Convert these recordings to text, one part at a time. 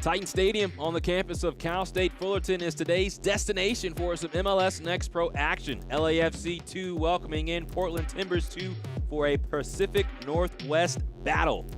Titan Stadium on the campus of Cal State Fullerton is today's destination for some MLS Next Pro action. LAFC 2 welcoming in Portland Timbers 2 for a Pacific Northwest battle.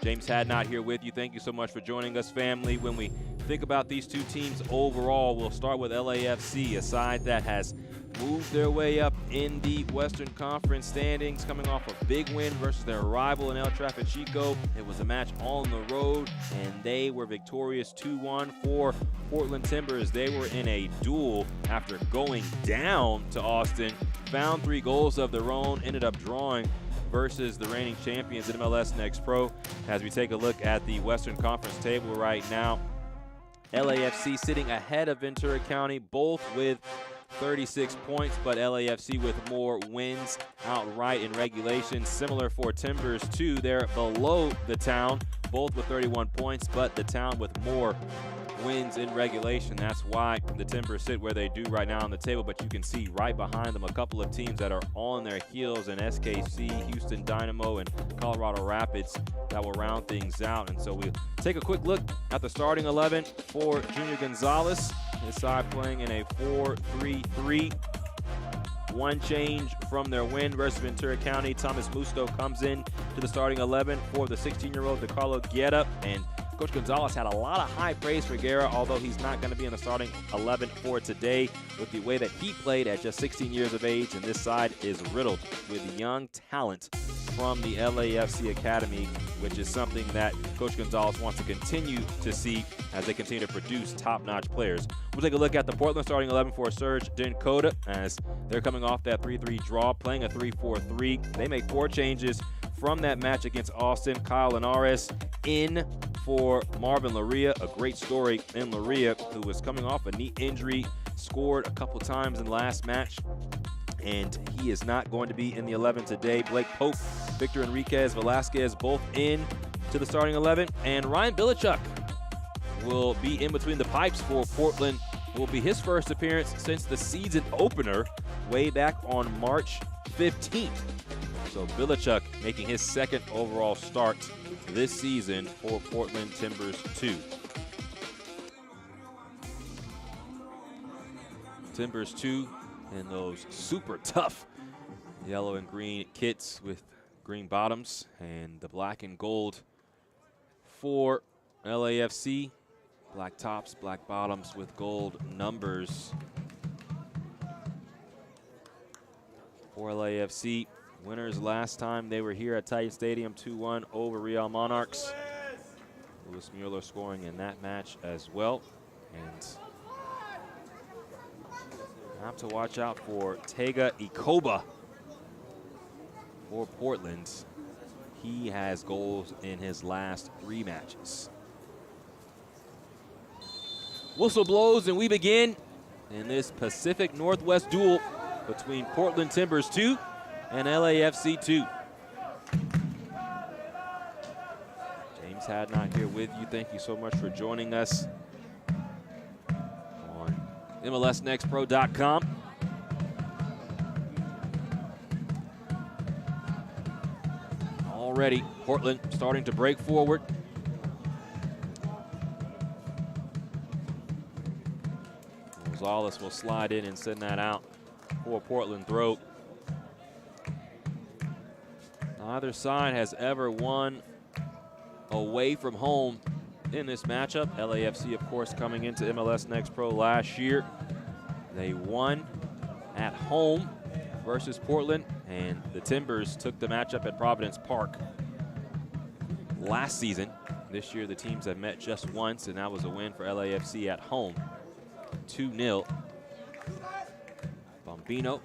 James Hadnot here with you. Thank you so much for joining us, family. When we think about these two teams overall, we'll start with LAFC, a side that has moved their way up in the Western Conference standings, coming off a big win versus their rival in El Trafichico. It was a match on the road, and they were victorious 2-1 for Portland Timbers. They were in a duel after going down to Austin, found 3 goals of their own, ended up drawing versus the reigning champions in MLS Next Pro. As we take a look at the Western Conference table right now, LAFC sitting ahead of Ventura County, both with 36 points, but LAFC with more wins outright in regulation. Similar for Timbers too. They're below the Town, both with 31 points, but the Town with more wins in regulation. That's why the Timbers sit where they do right now on the table, but you can see right behind them a couple of teams that are on their heels in SKC, Houston Dynamo, and Colorado Rapids that will round things out. And so we'll take a quick look at the starting 11 for Junior Gonzalez. His side playing in a 4-3-3. One change from their win versus Ventura County. Thomas Musto comes in to the starting 11 for the 16-year-old DeCarlo Guerra. And Coach Gonzalez had a lot of high praise for Guerra, although he's not going to be in the starting 11 for today with the way that he played at just 16 years of age. And this side is riddled with young talent from the LAFC Academy, which is something that Coach Gonzalez wants to continue to see as they continue to produce top-notch players. We'll take a look at the Portland starting 11 for Serge Dinkota as they're coming off that 3-3 draw, playing a 3-4-3. They make 4 changes from that match against Austin. Kyle Linares in for Marvin Laria, a great story in Laria, who was coming off a knee injury, scored a couple times in the last match, and he is not going to be in the 11 today. Blake Pope, Victor Enriquez Velasquez, both in to the starting 11, and Ryan Bilichuk will be in between the pipes for Portland. It will be his first appearance since the season opener way back on March 15th. So Bilichuk making his second overall start this season for Portland Timbers 2. Timbers 2 in those super tough yellow and green kits with green bottoms, and the black and gold for LAFC. Black tops, black bottoms with gold numbers for LAFC. Winners last time they were here at Titan Stadium, 2-1 over Real Monarchs. Louis Mueller scoring in that match as well. And have to watch out for Tega Ikoba for Portland. He has goals in his last 3 matches. Whistle blows and we begin in this Pacific Northwest duel between Portland Timbers 2 and LAFC 2. James Hadnot here with you. Thank you so much for joining us on MLSNextPro.com. Already, Portland starting to break forward. Gonzalez will slide in and send that out for Portland throw. Neither side has ever won away from home in this matchup. LAFC, of course, coming into MLS Next Pro last year. They won at home versus Portland, and the Timbers took the matchup at Providence Park last season. This year, the teams have met just once, and that was a win for LAFC at home, 2-0. Bombino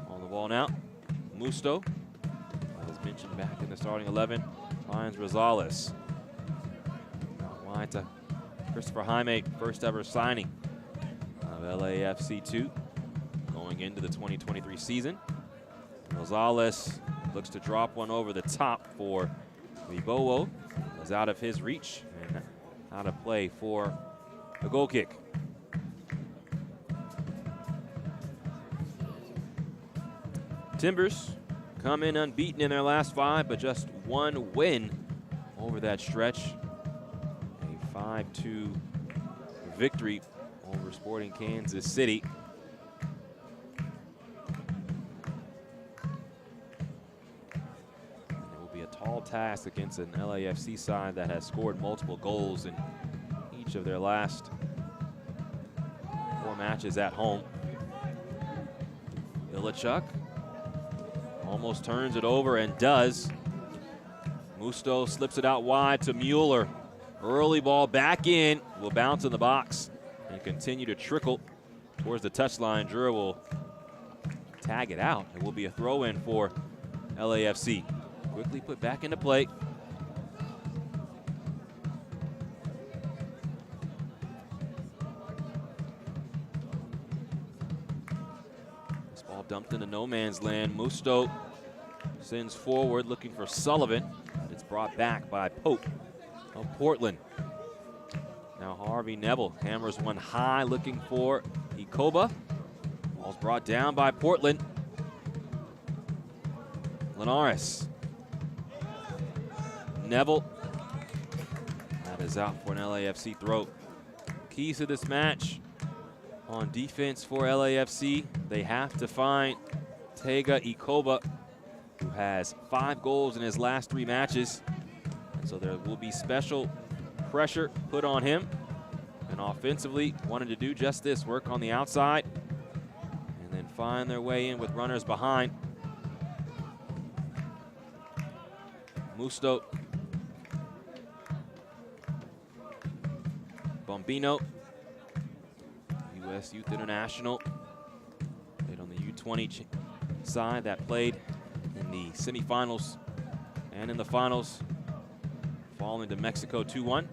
on the ball now. Musto, as mentioned, back in the starting 11. Finds Rosales. Wide to Christopher Jaime, first ever signing of LAFC 2 going into the 2023 season. Rosales looks to drop one over the top for Libowo. Is out of his reach and out of play for the goal kick. Timbers come in unbeaten in their last 5, but just 1 win over that stretch. A 5-2 victory over Sporting Kansas City. And it will be a tall task against an LAFC side that has scored multiple goals in each of their last 4 matches at home. Ilichuk almost turns it over and does. Musto slips it out wide to Mueller. Early ball back in, will bounce in the box and continue to trickle towards the touchline. Drura will tag it out. It will be a throw in for LAFC. Quickly put back into play. This ball dumped into no man's land. Musto sends forward looking for Sullivan. It's brought back by Pope of Portland. Now Harvey Neville hammers one high looking for Ikoba. Ball's brought down by Portland. Linares. Neville. That is out for an LAFC throw. Keys to this match on defense for LAFC. They have to find Tega Ikoba, who has 5 goals in his last 3 matches. And so there will be special pressure put on him. And offensively, wanted to do just this, work on the outside and then find their way in with runners behind. Musto. Bombino. U.S. Youth International. Played on the U20 side that played in the semifinals and in the finals, falling to Mexico 2-1.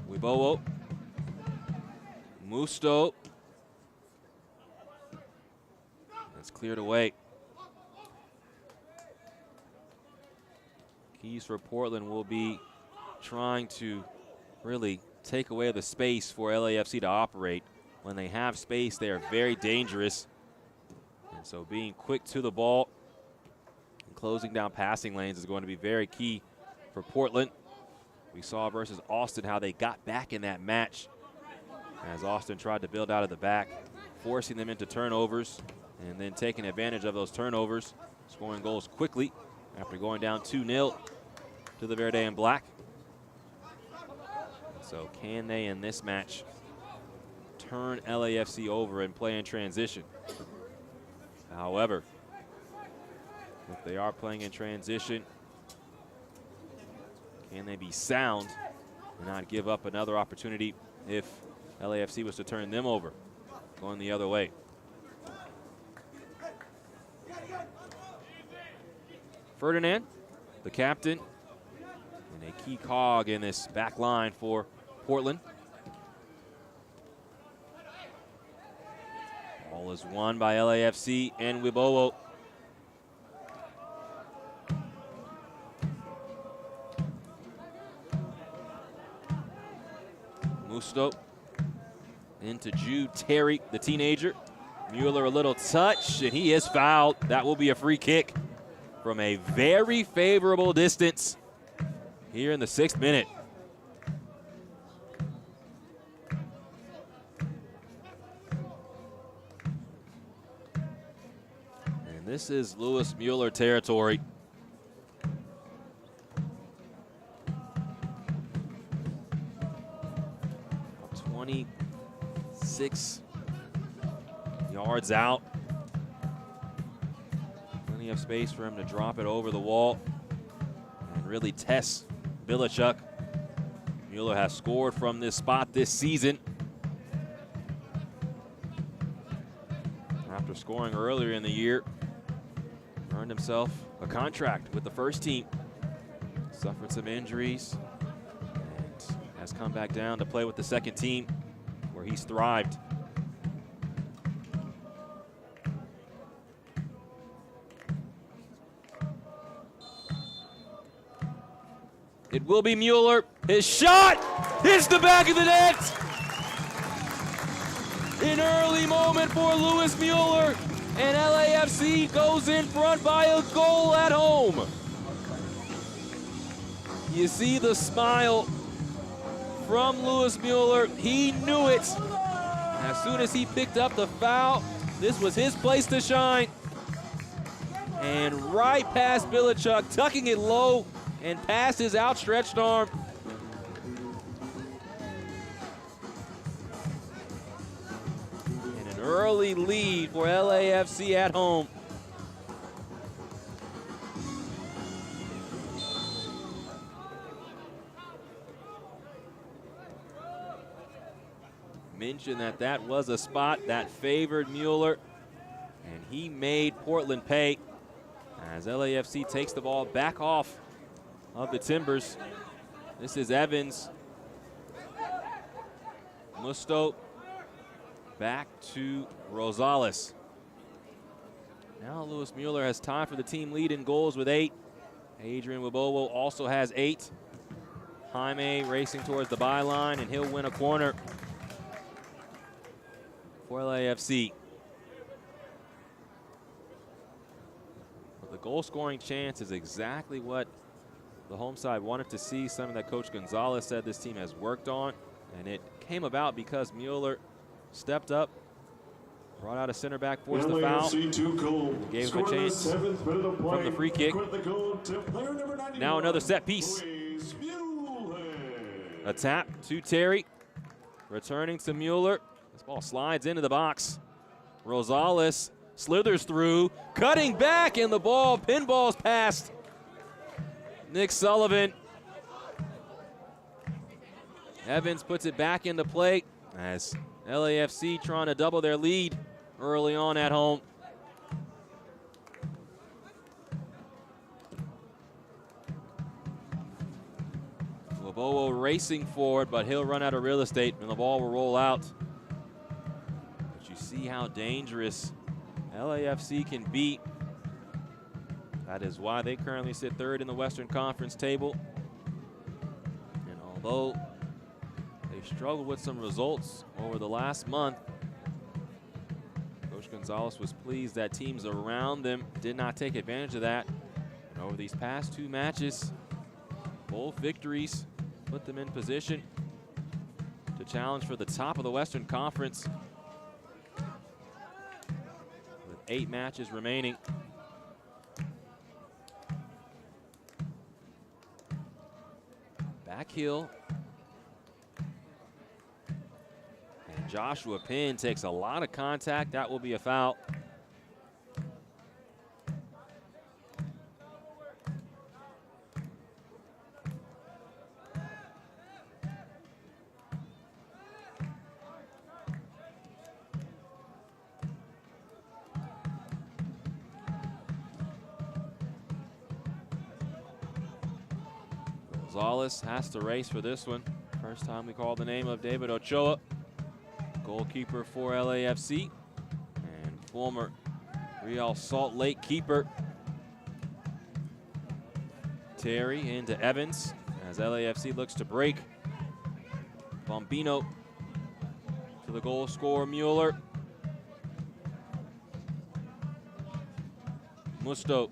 Wibowo. Musto. That's cleared away. Keys for Portland will be trying to really take away the space for LAFC to operate. When they have space, they are very dangerous. And so being quick to the ball and closing down passing lanes is going to be very key for Portland. We saw versus Austin how they got back in that match as Austin tried to build out of the back, forcing them into turnovers and then taking advantage of those turnovers, scoring goals quickly after going down 2-0 to the Verde and Black. So can they in this match turn LAFC over and play in transition? However, if they are playing in transition, can they be sound and not give up another opportunity if LAFC was to turn them over, going the other way? Ferdinand, the captain, and a key cog in this back line for Portland. Ball is won by LAFC and Wibowo. Musto into Jude Terry, the teenager. Mueller a little touch, and he is fouled. That will be a free kick from a very favorable distance here in the 6th minute. And this is Lewis Mueller territory. About 26 yards out. Plenty of space for him to drop it over the wall and really test Ilichuk. Mueller has scored from this spot this season. After scoring earlier in the year, earned himself a contract with the first team. Suffered some injuries and has come back down to play with the second team where he's thrived. It will be Mueller. His shot hits the back of the net. An early moment for Lewis Mueller, and LAFC goes in front by a goal at home. You see the smile from Lewis Mueller. He knew it. As soon as he picked up the foul, this was his place to shine. And right past Bilichuk, tucking it low and past his outstretched arm. And an early lead for LAFC at home. Mentioned that was a spot that favored Mueller, and he made Portland pay as LAFC takes the ball back off of the Timbers. This is Evans. Musto back to Rosales. Now Lewis Mueller has tied for the team lead in goals with 8. Adrian Wabowo also has 8. Jaime racing towards the byline, and he'll win a corner for LAFC. But the goal-scoring chance is exactly what the home side wanted to see, something that Coach Gonzalez said this team has worked on, and it came about because Mueller stepped up, brought out a center back, forced the foul, gave him a chance from the free kick. Now another set piece. A tap to Terry, returning to Mueller. This ball slides into the box. Rosales slithers through, cutting back, and the ball pinballs past Nick Sullivan. Evans puts it back into play as LAFC trying to double their lead early on at home. Wabowo racing forward, but he'll run out of real estate and the ball will roll out. But you see how dangerous LAFC can be. That is why they currently sit 3rd in the Western Conference table. And although they struggled with some results over the last month, Coach Gonzalez was pleased that teams around them did not take advantage of that. And over these past 2 matches, both victories put them in position to challenge for the top of the Western Conference with 8 matches remaining. Back heel. And Joshua Penn takes a lot of contact. That will be a foul. Gonzalez has to race for this one. First time we call the name of David Ochoa, goalkeeper for LAFC and former Real Salt Lake keeper. Terry into Evans as LAFC looks to break. Bombino to the goal scorer Mueller. Musto.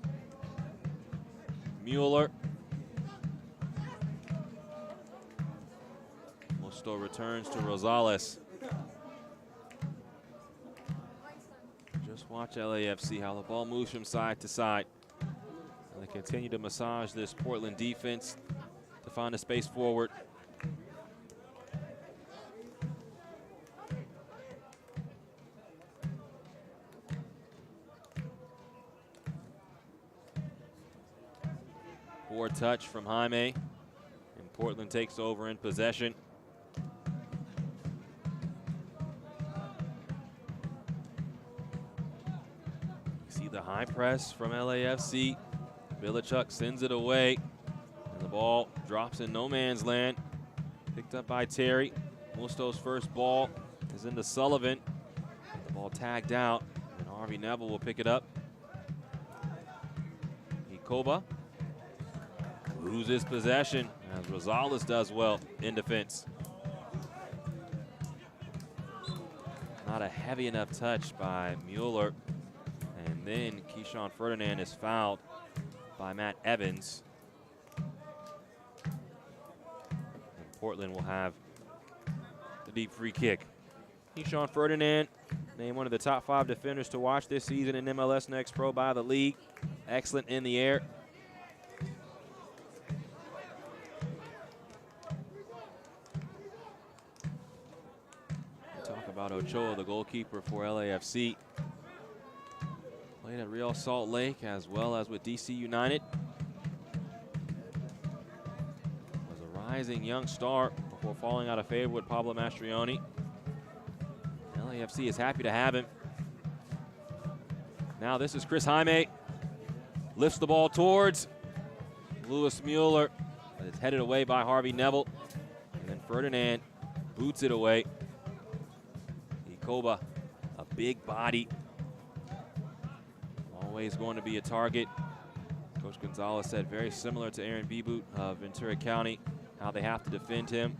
Mueller. Musto returns to Rosales. Just watch LAFC, how the ball moves from side to side. And they continue to massage this Portland defense to find a space forward. Poor touch from Jaime, and Portland takes over in possession. The high press from LAFC. Bilichuk sends it away, and the ball drops in no man's land. Picked up by Terry. Musto's first ball is into Sullivan. The ball tagged out, and Harvey Neville will pick it up. Ikoba loses possession as Rosales does well in defense. Not a heavy enough touch by Mueller. And then Keyshawn Ferdinand is fouled by Matt Evans. Portland will have the deep free kick. Keyshawn Ferdinand, named one of the top 5 defenders to watch this season in MLS Next Pro by the league. Excellent in the air. Talk about Ochoa, the goalkeeper for LAFC. Played at Real Salt Lake as well as with DC United. Was a rising young star before falling out of favor with Pablo Mastrioni. LAFC is happy to have him. Now this is Chris Jaime. Lifts the ball towards Lewis Mueller. But it's headed away by Harvey Neville. And then Ferdinand boots it away. Ikoba, a big body. Always going to be a target. Coach Gonzalez said very similar to Aaron Bebout of Ventura County, how they have to defend him.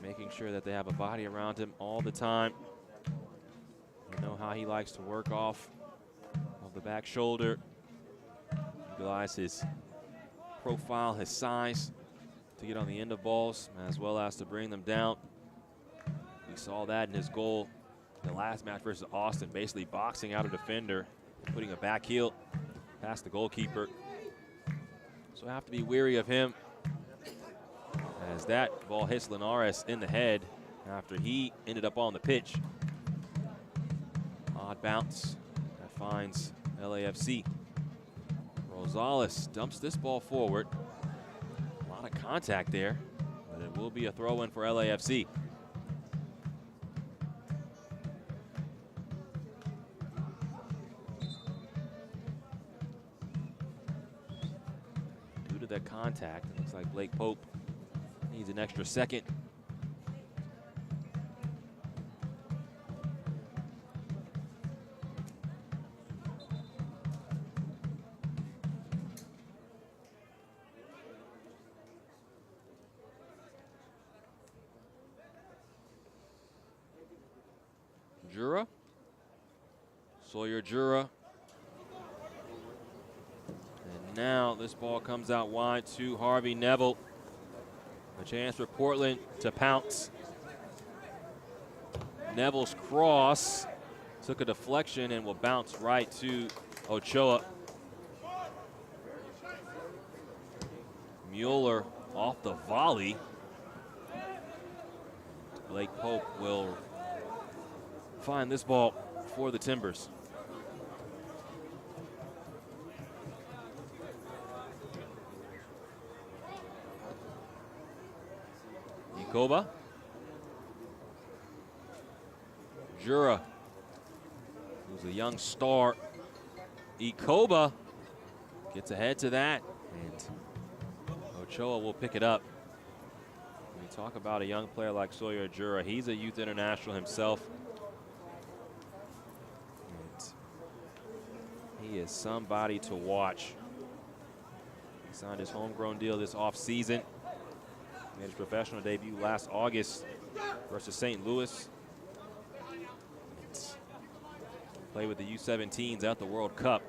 Making sure that they have a body around him all the time. You know how he likes to work off of the back shoulder. Utilize his profile, his size to get on the end of balls as well as to bring them down. We saw that in his goal in the last match versus Austin, basically boxing out a defender, putting a back heel past the goalkeeper. So I have to be wary of him as that ball hits Linares in the head after he ended up on the pitch. Odd bounce that finds LAFC. Rosales dumps this ball forward. A lot of contact there, but it will be a throw-in for LAFC. Due to that contact, it looks like Blake Pope needs an extra second. Jura. Sawyer Jura. And now this ball comes out wide to Harvey Neville. A chance for Portland to pounce. Neville's cross took a deflection and will bounce right to Ochoa. Mueller off the volley. Blake Pope will find this ball for the Timbers. Ikoba. Jura, who's a young star. Ikoba gets ahead to that, and Ochoa will pick it up. When you talk about a young player like Sawyer Jura, he's a youth international himself. And he is somebody to watch. He signed his homegrown deal this offseason. Made his professional debut last August versus St. Louis. Played with the U17s at the World Cup.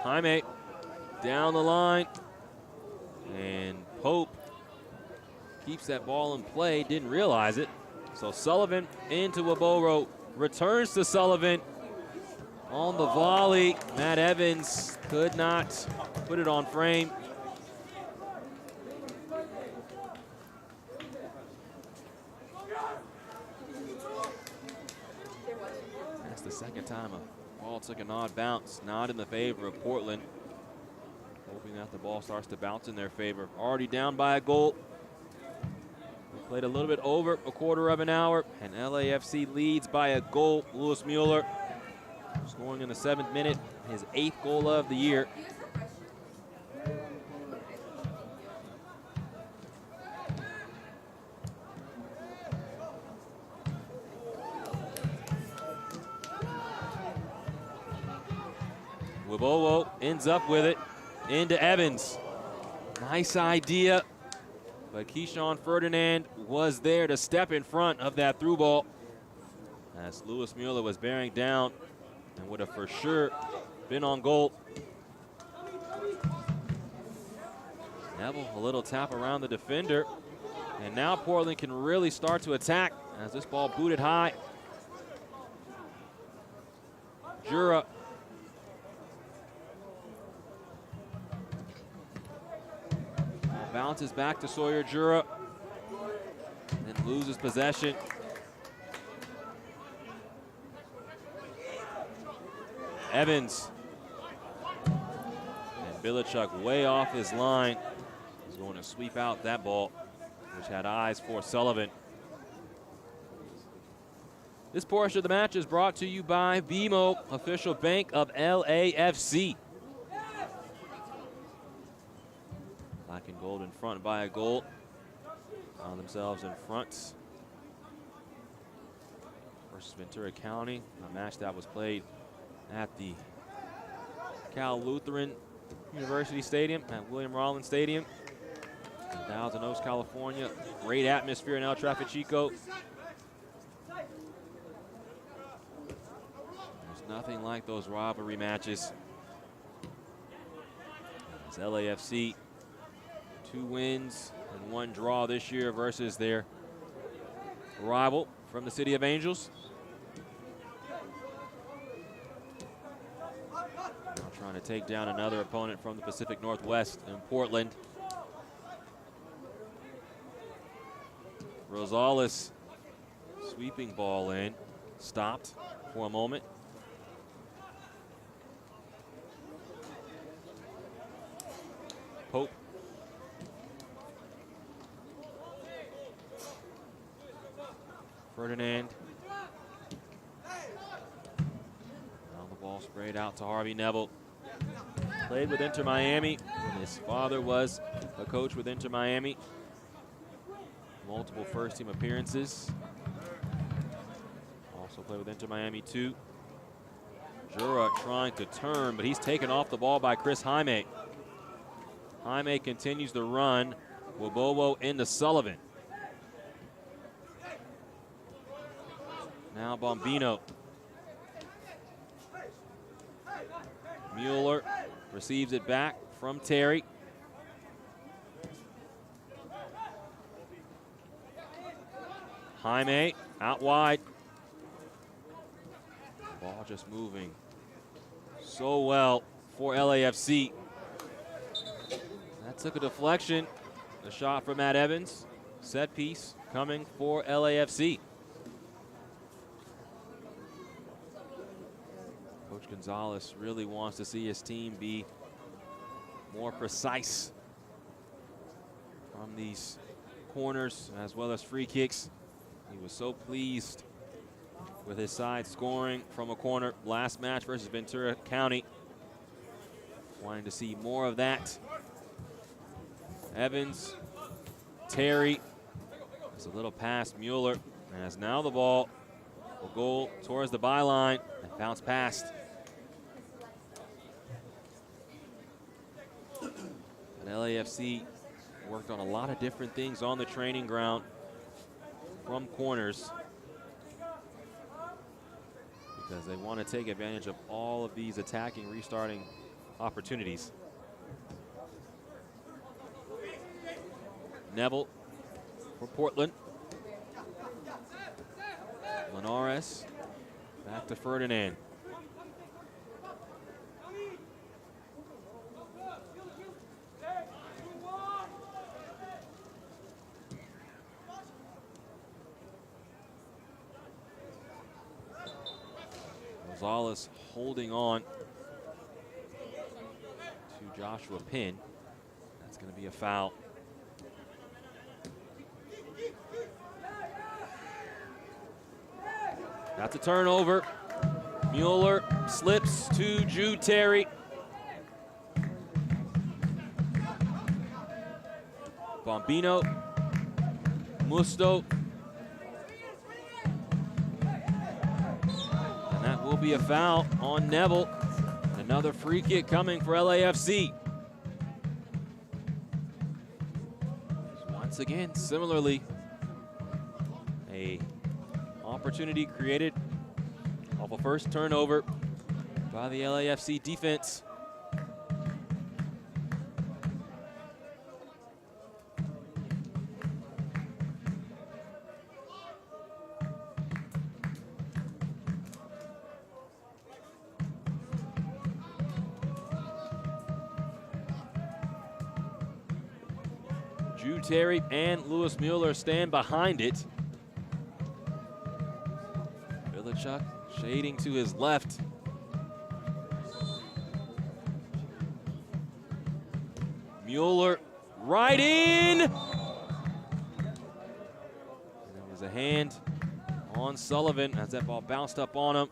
Jaime down the line, and Pope keeps that ball in play, didn't realize it. So Sullivan into Waboro, returns to Sullivan on the volley. Matt Evans could not put it on frame. That's the second time a ball took an odd bounce, not in the favor of Portland. Hoping that the ball starts to bounce in their favor. Already down by a goal. We played a little bit over a quarter of an hour, and LAFC leads by a goal. Lewis Mueller scoring in the 7th minute, his 8th goal of the year. Wibowo ends up with it into Evans. Nice idea, but Keyshawn Ferdinand was there to step in front of that through ball as Lewis Mueller was bearing down and would have for sure been on goal. Neville, a little tap around the defender, and now Portland can really start to attack as this ball booted high. Jura bounces back to Sawyer Jura, then loses possession. Evans. And Bilichuk way off his line. He's going to sweep out that ball, which had eyes for Sullivan. This portion of the match is brought to you by BMO, official bank of LAFC. Black and gold in front by a goal. Found themselves in front versus Ventura County, a match that was played at the Cal Lutheran University Stadium at William Rollins Stadium in Thousand Oaks, California. Great atmosphere in El Trafichico. There's nothing like those rivalry matches. As LAFC, 2 wins and 1 draw this year versus their rival from the City of Angels. Now trying to take down another opponent from the Pacific Northwest in Portland. Rosales sweeping ball in, stopped for a moment. Pope. Ferdinand. Now the ball sprayed out to Harvey Neville. Played with Inter Miami. His father was a coach with Inter Miami. Multiple first-team appearances. Also played with Inter Miami too. Jura trying to turn, but he's taken off the ball by Chris Jaime. Jaime continues the run. Wibowo into Sullivan. Now Bombino. Mueller receives it back from Terry. Jaime out wide. Ball just moving so well for LAFC. That took a deflection. The shot from Matt Evans. Set piece coming for LAFC. Coach Gonzalez really wants to see his team be more precise from these corners as well as free kicks. He was so pleased with his side scoring from a corner last match versus Ventura County. Wanting to see more of that. Evans, Terry, it's a little past Mueller, as now the ball will go towards the byline and bounce past. And LAFC worked on a lot of different things on the training ground from corners because they want to take advantage of all of these attacking, restarting opportunities. Neville for Portland. Linares back to Ferdinand. Rosales holding on to Joshua Pinn. That's going to be a foul. That's a turnover. Mueller slips to Jude Terry. Bombino, Musto. And that will be a foul on Neville. And Another free kick coming for LAFC. Once again, similarly, a opportunity created off a first turnover by the LAFC defense. Drew Terry and Lewis Mueller stand behind it. Vilichuk shading to his left. Mueller right in. And there was a hand on Sullivan as that ball bounced up on him.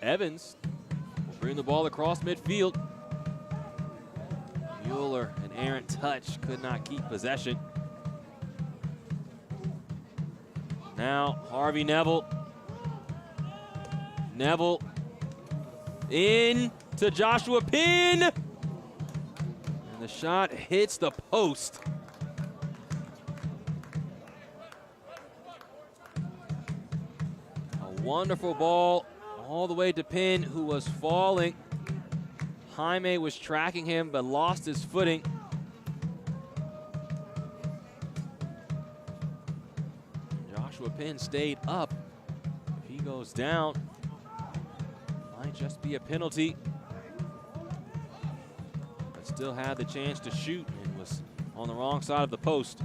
Evans will bring the ball across midfield. Mueller, an errant touch, could not keep possession. Now Harvey Neville. Neville in to Joshua Pin. And the shot hits the post. A wonderful ball all the way to Pin, who was falling. Jaime was tracking him, but lost his footing. Joshua Pin stayed up. If he goes down, might just be a penalty. But still had the chance to shoot and was on the wrong side of the post.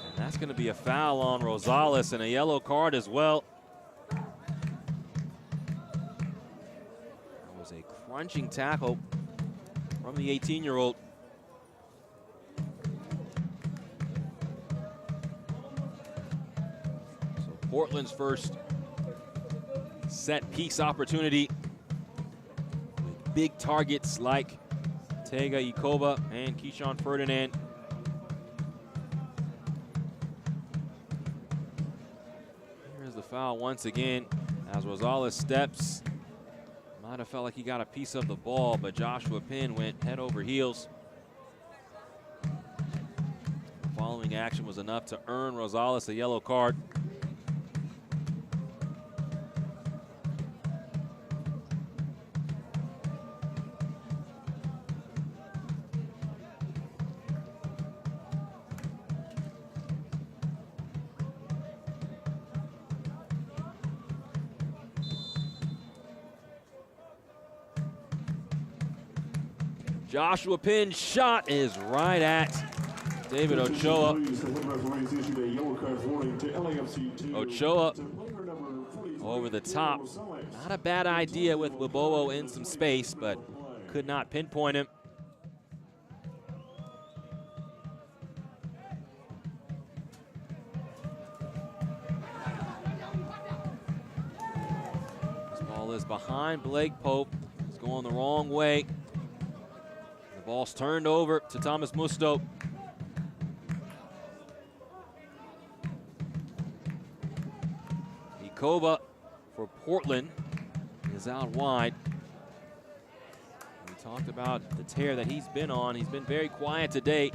And that's going to be a foul on Rosales and a yellow card as well. Crunching tackle from the 18-year-old. So Portland's first set piece opportunity with big targets like Tega Ikoba and Keyshawn Ferdinand. Here's the foul once again as Rosales steps. Might have felt like he got a piece of the ball, but Joshua Pin went head over heels. The following action was enough to earn Rosales a yellow card. Joshua Pin's shot is right at David Ochoa. Ochoa over the top. Not a bad idea with Wibowo in some space, but could not pinpoint him. This ball is behind Blake Pope. It's going the wrong way. The ball's turned over to Thomas Musto. Ikoba for Portland is out wide. We talked about the tear that he's been on. He's been very quiet today.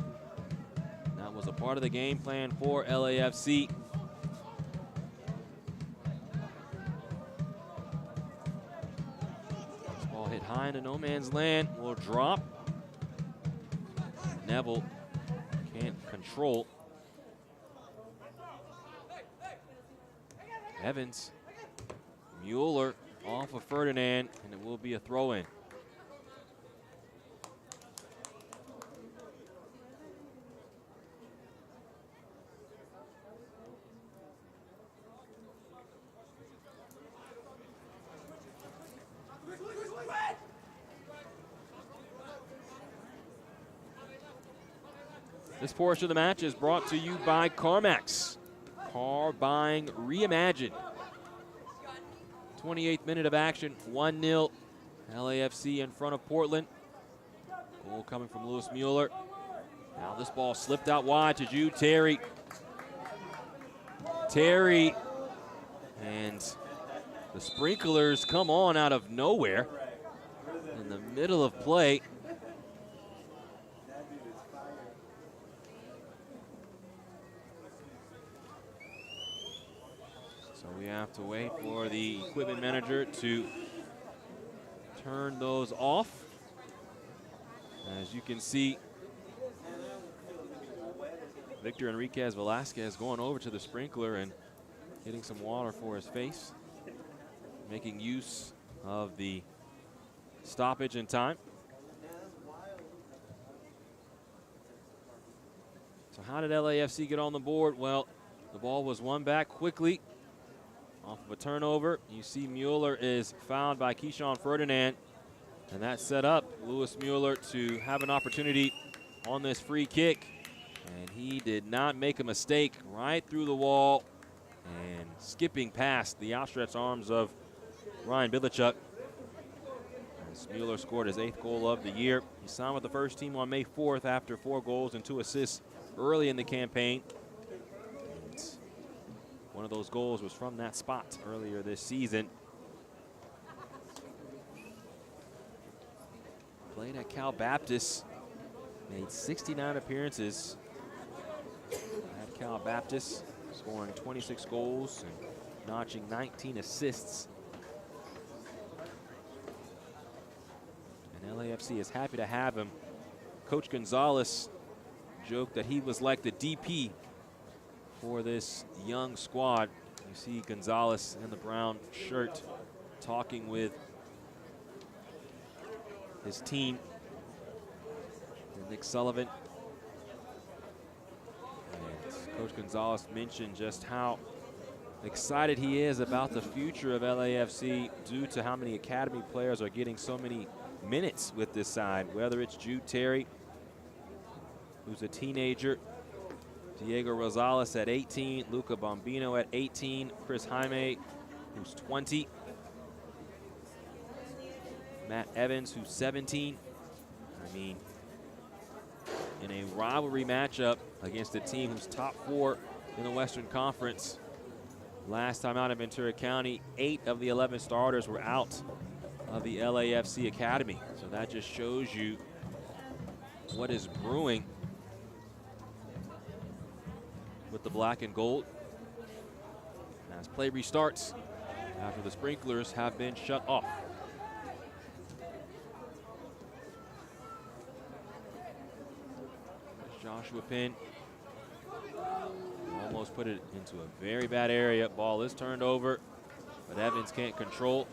That was a part of the game plan for LAFC. This ball hit high into no man's land. Will drop. Neville can't control. Evans, Mueller off of Ferdinand, and it will be a throw-in. This portion of the match is brought to you by CarMax. Car buying reimagined. 28th minute of action, 1-0. LAFC in front of Portland. Goal coming from Lewis Mueller. Now this ball slipped out wide to Jude Terry. Terry, and the sprinklers come on out of nowhere in the middle of play. So we have to wait for the equipment manager to turn those off. As you can see, Victor Enriquez Velasquez going over to the sprinkler and getting some water for his face, making use of the stoppage in time. So how did LAFC get on the board? Well, the ball was won back quickly off of a turnover. You see Mueller is fouled by Keyshawn Ferdinand, and that set up Lewis Mueller to have an opportunity on this free kick. And he did not make a mistake, right through the wall and skipping past the outstretched arms of Ryan Bilichuk. As Mueller scored his 8th goal of the year. He signed with the first team on May 4th after 4 goals and 2 assists early in the campaign. And one of those goals was from that spot earlier this season. Played at Cal Baptist, made 69 appearances at Cal Baptist, scoring 26 goals and notching 19 assists. And LAFC is happy to have him. Coach Gonzalez joked that he was like the DP for this young squad. You see Gonzalez in the brown shirt talking with his team, and Nick Sullivan. And Coach Gonzalez mentioned just how excited he is about the future of LAFC due to how many academy players are getting so many minutes with this side, whether it's Jude Terry, who's a teenager, Diego Rosales at 18, Luca Bombino at 18, Chris Jaime, who's 20, Matt Evans, who's 17. I mean, in a rivalry matchup against a team who's top 4 in the Western Conference. Last time out in Ventura County, 8 of the 11 starters were out of the LAFC Academy. So that just shows you what is brewing with the black and gold. As play restarts after the sprinklers have been shut off. Joshua Penn almost put it into a very bad area. Ball is turned over, but Evans can't control.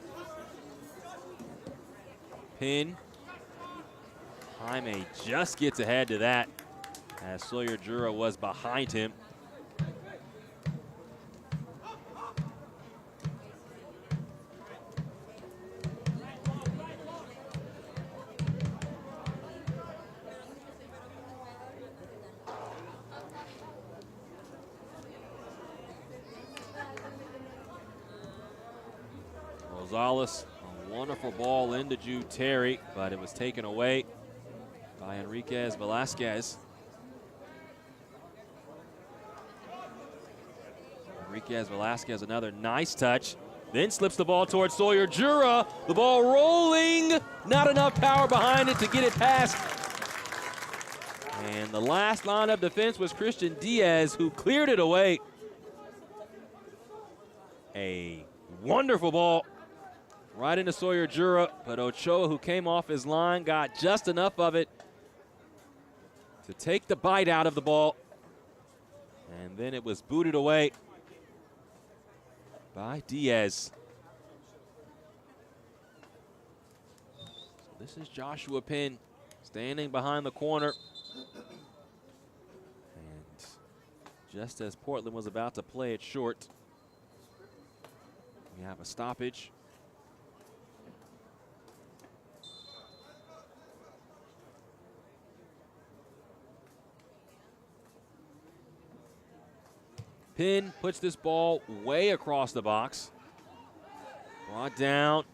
Penn. Jaime just gets ahead to that as Sawyer Jura was behind him. Rosales, a wonderful ball into Jude Terry, but it was taken away by Enriquez Velasquez. Enriquez Velasquez, another nice touch, then slips the ball towards Sawyer Jura. The ball rolling, not enough power behind it to get it past. And the last line of defense was Christian Diaz, who cleared it away. A wonderful ball right into Sawyer Jura, but Ochoa, who came off his line, got just enough of it to take the bite out of the ball. And then it was booted away by Diaz. So this is Joshua Penn standing behind the corner. And just as Portland was about to play it short, we have a stoppage. Pin puts this ball way across the box. Brought down.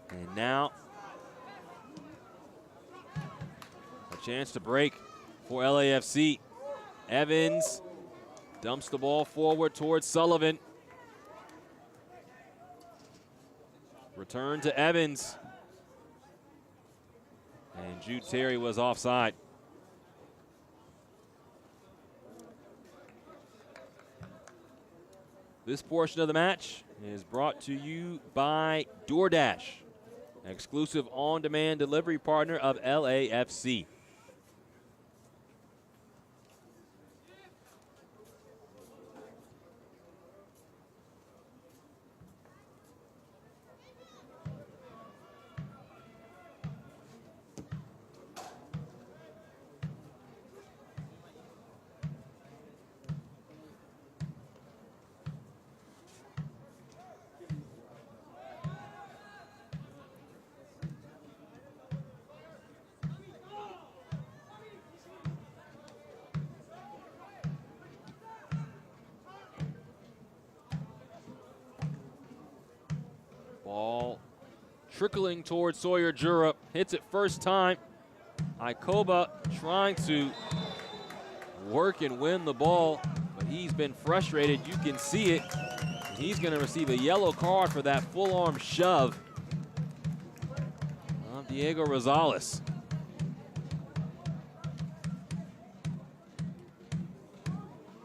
And now a chance to break for LAFC. Evans dumps the ball forward towards Sullivan. Return to Evans. And Jude Terry was offside. This portion of the match is brought to you by DoorDash, exclusive on-demand delivery partner of LAFC. Ball trickling towards Sawyer Jura. Hits it first time. Ikoba trying to work and win the ball, but he's been frustrated. You can see it. He's going to receive a yellow card for that full-arm shove of Diego Rosales.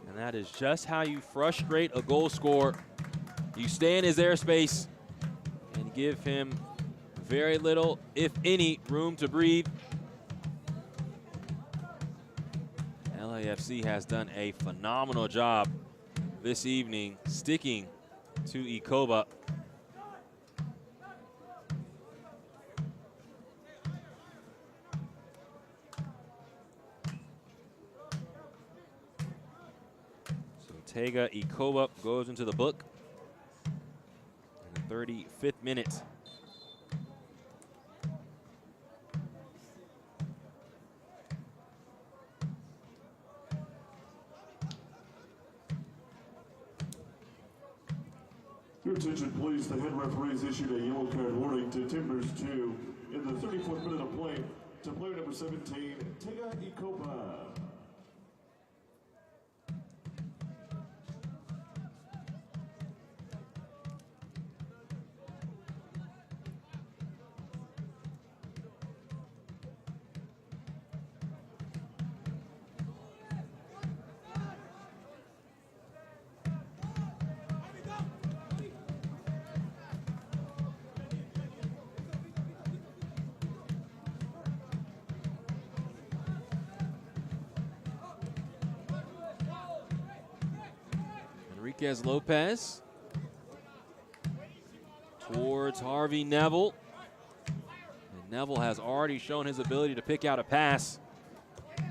And that is just how you frustrate a goal scorer. You stay in his airspace and give him very little, if any, room to breathe. LAFC has done a phenomenal job this evening sticking to Ikoba. So Tega Ikoba goes into the book in the 35th minute. Your attention, please. The head referee has issued a yellow card warning to Timbers 2 in the 34th minute of play to player number 17, Tega Ikoba. Enriquez Lopez towards Harvey Neville. And Neville has already shown his ability to pick out a pass.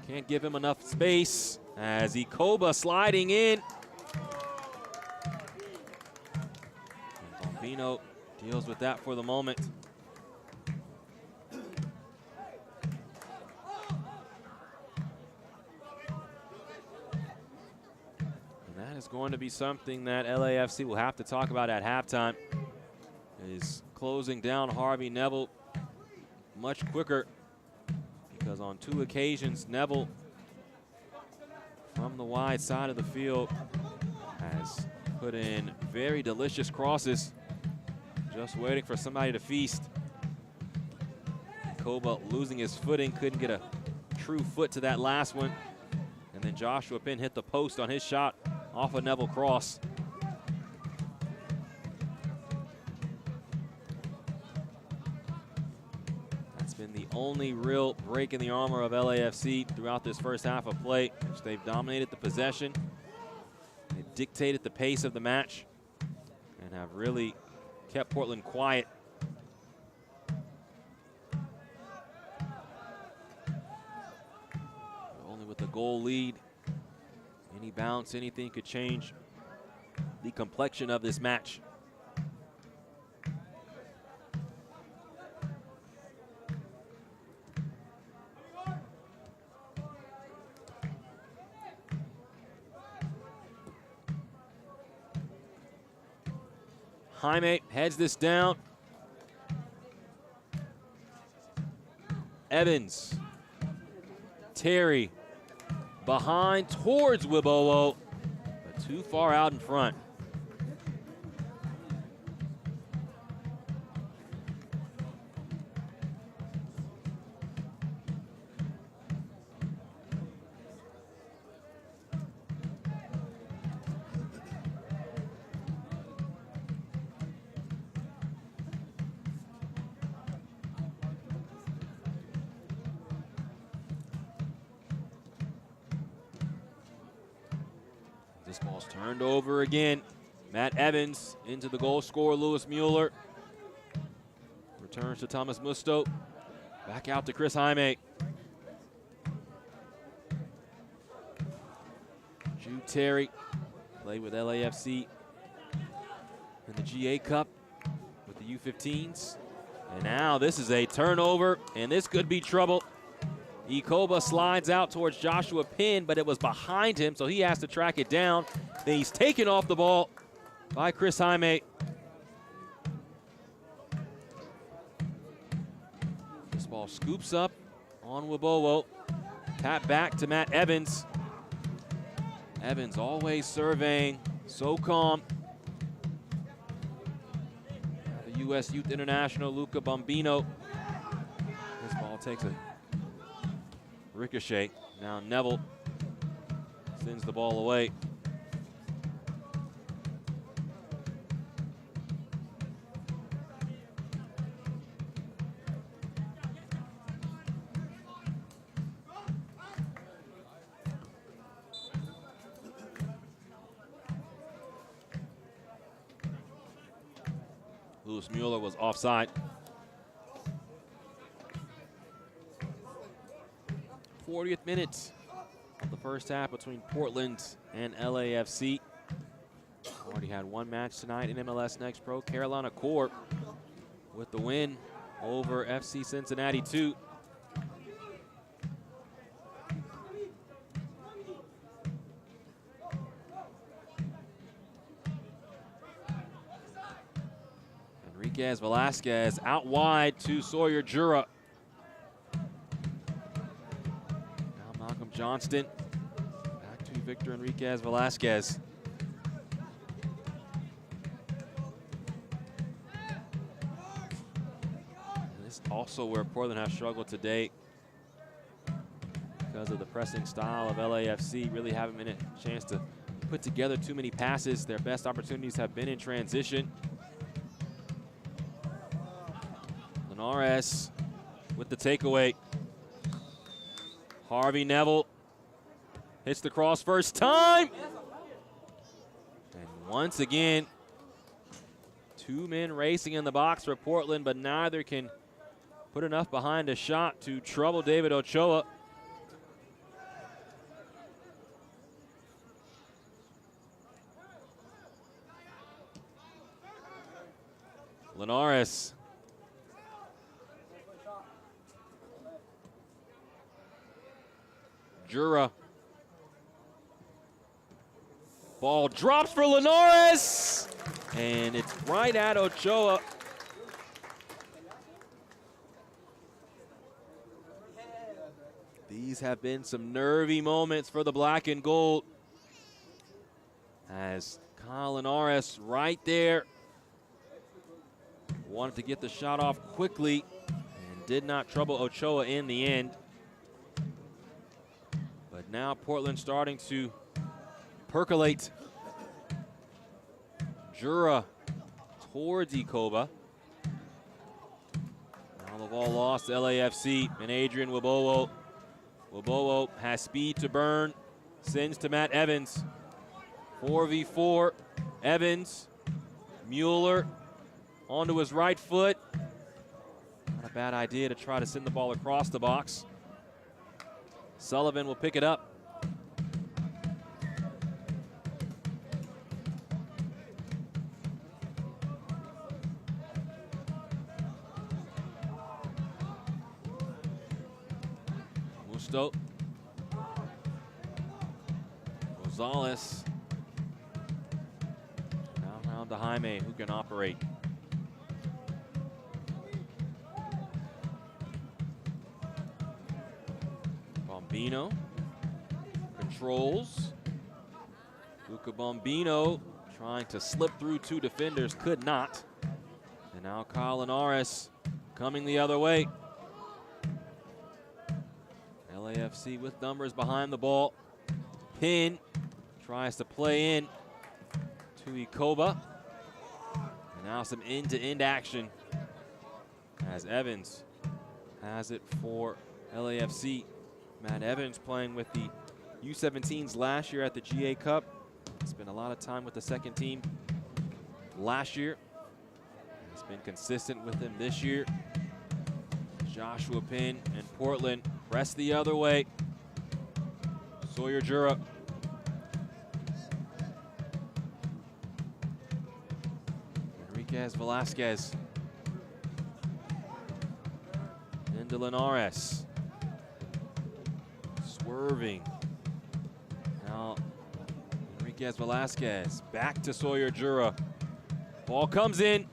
Can't give him enough space as Ikoba sliding in. And Bombino deals with that for the moment. Going to be something that LAFC will have to talk about at halftime, is closing down Harvey Neville much quicker, because on 2 occasions Neville from the wide side of the field has put in very delicious crosses, just waiting for somebody to feast. Ikoba losing his footing, couldn't get a true foot to that last one, and then Joshua Pin hit the post on his shot off a Neville cross. That's been the only real break in the armor of LAFC throughout this first half of play, which they've dominated the possession. They dictated the pace of the match and have really kept Portland quiet. Only with the goal lead. Any bounce, anything could change the complexion of this match. Jaime heads this down. Evans. Terry behind towards Wibowo, but too far out in front. This ball's turned over again. Matt Evans into the goal scorer, Lewis Mueller. Returns to Thomas Musto. Back out to Chris Jaime. Jude Terry played with LAFC in the GA Cup with the U15s. And now this is a turnover, and this could be trouble. Ikoba slides out towards Joshua Pinn, but it was behind him, so he has to track it down. Then he's taken off the ball by Chris Jaime. This ball scoops up on Wibowo. Tap back to Matt Evans. Evans always surveying, so calm. The U.S. Youth International, Luca Bombino. This ball takes a ricochet. Now Neville sends the ball away. Lewis Mueller was offside. 40th minute of the first half between Portland and LAFC. Already had one match tonight in MLS Next Pro. Carolina Corp with the win over FC Cincinnati 2. Enriquez Velasquez out wide to Sawyer Jura. Johnston back to Victor Enriquez Velasquez. And this is also where Portland has struggled today because of the pressing style of LAFC. Really haven't been a chance to put together too many passes. Their best opportunities have been in transition. Linares with the takeaway. Harvey Neville hits the cross first time. And once again, two men racing in the box for Portland, but neither can put enough behind a shot to trouble David Ochoa. Linares. Jura. Ball drops for Linares, and it's right at Ochoa. These have been some nervy moments for the black and gold, as Kyle Linares right there wanted to get the shot off quickly and did not trouble Ochoa in the end. But now Portland starting to percolate. Jura towards Ikoba. Now the ball lost to LAFC and Adrian Wibowo. Wibowo has speed to burn. Sends to Matt Evans. 4v4. Evans. Mueller onto his right foot. Not a bad idea to try to send the ball across the box. Sullivan will pick it up. Musto. Rosales. Now Down to Jaime, who can operate. Bombino controls. Luca Bombino trying to slip through two defenders, could not. And now Kyle Linares coming the other way. LAFC with numbers behind the ball. Pin tries to play in to Ikoba. And now some end-to-end action as Evans has it for LAFC. Matt Evans playing with the U17s last year at the GA Cup. Spent a lot of time with the second team last year. He's been consistent with them this year. Joshua Pin and Portland press the other way. Sawyer Jura. Enriquez Velasquez. Into Linares. Swerving. Now Enriquez Velasquez back to Sawyer Jura. Ball comes in.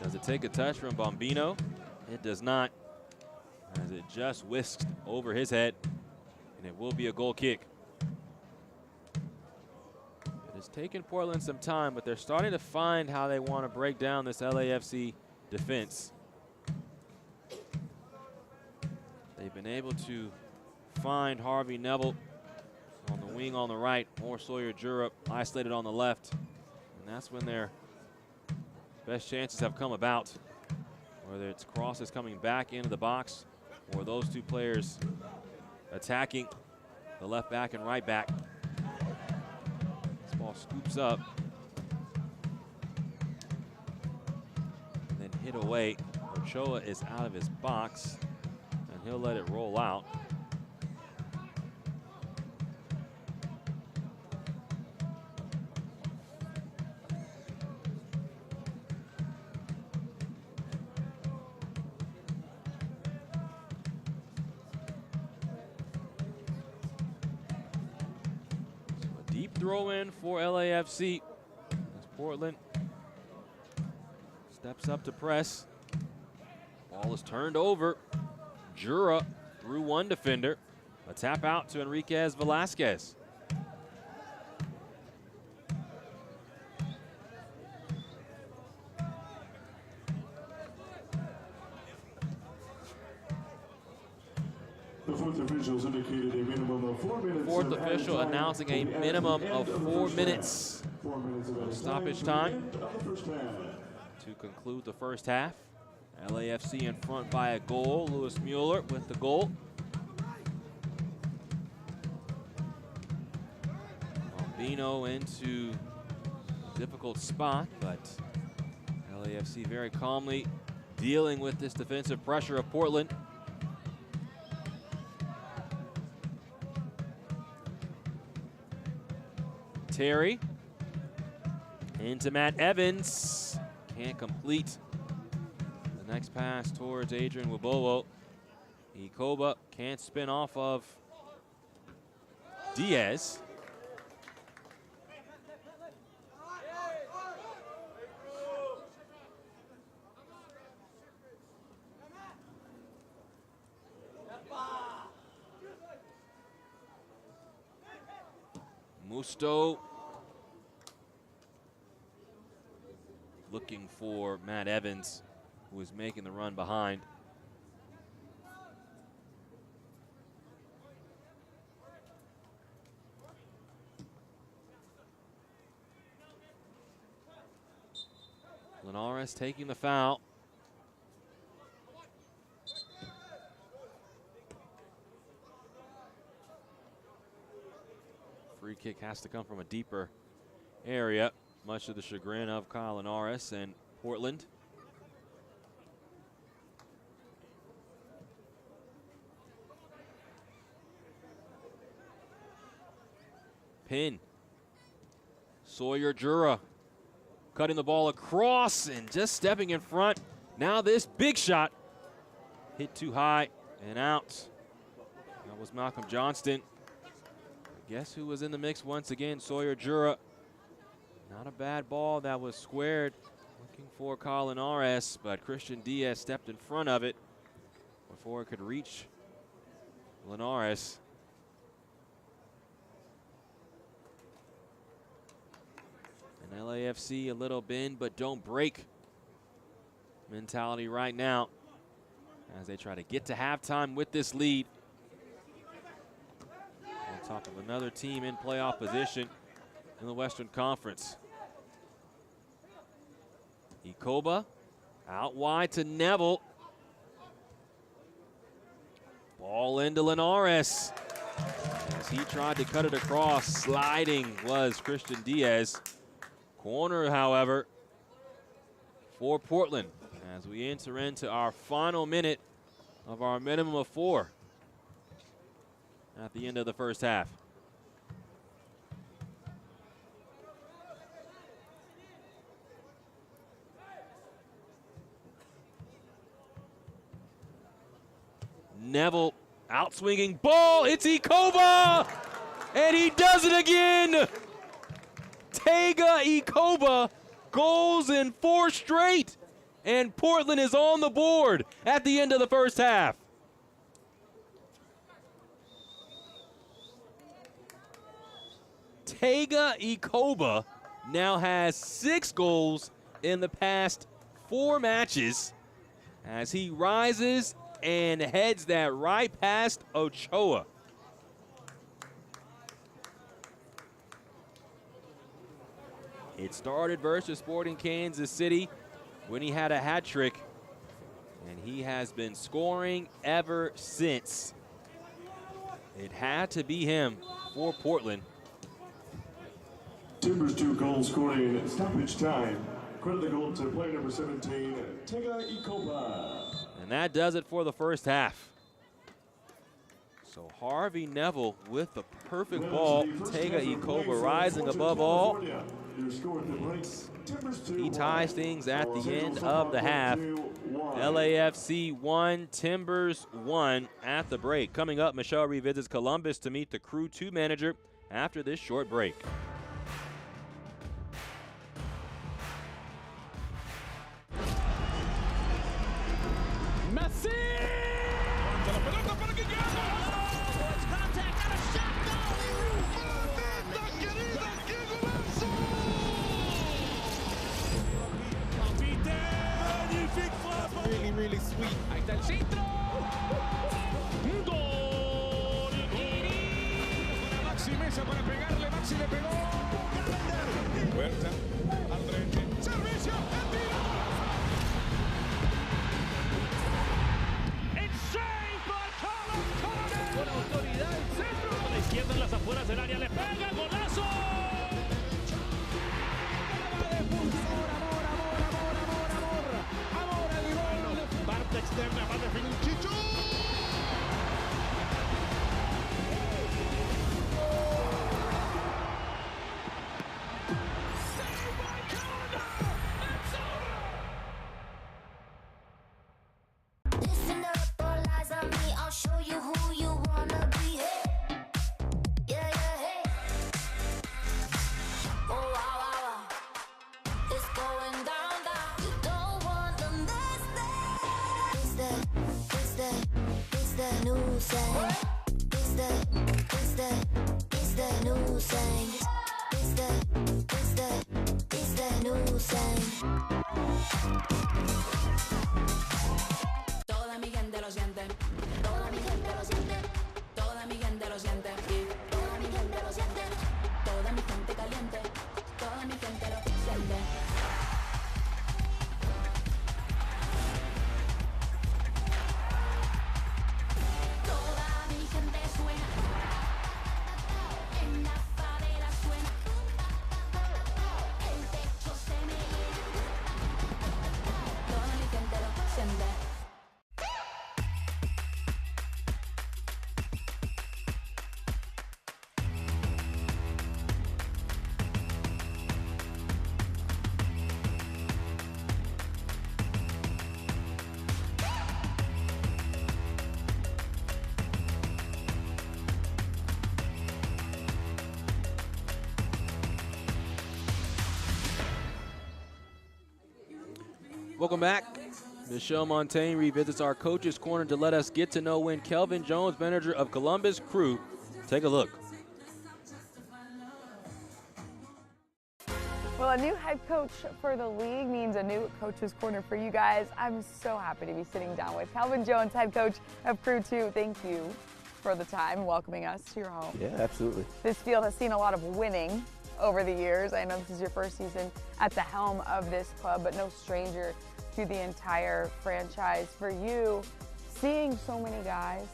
Does it take a touch from Bombino? It does not, as it just whisked over his head, and it will be a goal kick. It has taken Portland some time, but they're starting to find how they want to break down this LAFC defense. They've been able to find Harvey Neville on the wing on the right, or Sawyer Jura isolated on the left, and that's when their best chances have come about. Whether it's crosses coming back into the box or those two players attacking the left back and right back. This ball scoops up and then hit away. Ochoa is out of his box and he'll let it roll out. Throw in for LAFC as Portland steps up to press. Ball is turned over. Jura through one defender. A tap out to Enriquez Velasquez. The fourth officials indicated a minimum of 4 minutes. Fourth official announcing a minimum of 4 minutes. 4 minutes of Stoppage time to conclude the first half. LAFC in front by a goal. Lewis Mueller with the goal. Bombino into a difficult spot, but LAFC very calmly dealing with this defensive pressure of Portland. Terry into Matt Evans. Can't complete the next pass towards Adrian Wibowo. Ikoba can't spin off of Diaz. Musto looking for Matt Evans, who is making the run behind. Linares taking the foul. Free kick has to come from a deeper area, much to the chagrin of Kyle Linares and Portland. Pin. Sawyer Jura cutting the ball across and just stepping in front. Now this big shot hit too high and out. That was Malcolm Johnston. Guess who was in the mix once again? Sawyer Jura. Not a bad ball that was squared. Looking for Colin R.S., but Christian Diaz stepped in front of it before it could reach Linares. And LAFC a little bend, but don't break mentality right now as they try to get to halftime with this lead. On top of another team in playoff position in the Western Conference. Ikoba out wide to Neville. Ball into Linares. As he tried to cut it across, sliding was Christian Diaz. Corner, however, for Portland as we enter into our final minute of our minimum of 4 at the end of the first half. Neville outswinging ball. It's Ikoba, and he does it again. Tega Ikoba goals in 4 straight, and Portland is on the board at the end of the first half. Tega Ikoba now has 6 goals in the past 4 matches as he rises and heads that right past Ochoa. It started versus Sporting Kansas City when he had a hat trick, and he has been scoring ever since. It had to be him for Portland. Timbers 2 goals scoring in stoppage time. Credit the goal to player number 17, Tega Ikoba. And that does it for the first half. So Harvey Neville with the perfect ball. Tega Ikoba rising above all. He ties things at the end of the half. LAFC 1, Timbers 1 at the break. Coming up, Michelle revisits Columbus to meet the Crew 2 manager after this short break. Messi! La pelota para que llegue. It's contact and a shot goal. Mamita querida, qué golazo! Magnifique frappe. Really, really sweet. Ahí está el centro. Gol. Para Maxi Mesa para pegarle. Maxi le pegó. Huerta al frente. Servicio. El tiro. Con autoridad el centro. A la izquierda en las afueras del área le pega, golazo. Amor al gol. Parte externa, va a definir un Chicho. Toda mi gente lo siente, toda mi gente lo siente, toda mi gente lo siente, toda mi gente lo siente, toda mi gente caliente, toda mi gente lo siente. Toda mi gente suena, en la favela suena, el techo se me llena. Welcome back. Michelle Montaigne revisits our Coach's Corner to let us get to know when Kelvin Jones, manager of Columbus Crew. Take a look. Well, a new head coach for the league means a new Coach's Corner for you guys. I'm so happy to be sitting down with Kelvin Jones, head coach of Crew 2. Thank you for the time welcoming us to your home. Yeah, absolutely. This field has seen a lot of winning over the years. I know this is your first season at the helm of this club, but no stranger to the entire franchise. For you, seeing so many guys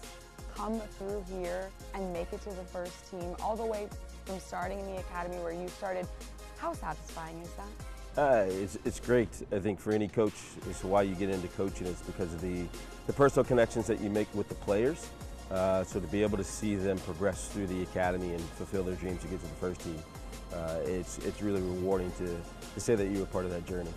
come through here and make it to the first team, all the way from starting in the academy where you started, how satisfying is that? It's great. I think for any coach, it's why you get into coaching. It's because of the personal connections that you make with the players. So to be able to see them progress through the academy and fulfill their dreams to get to the first team, it's really rewarding to say that you were part of that journey.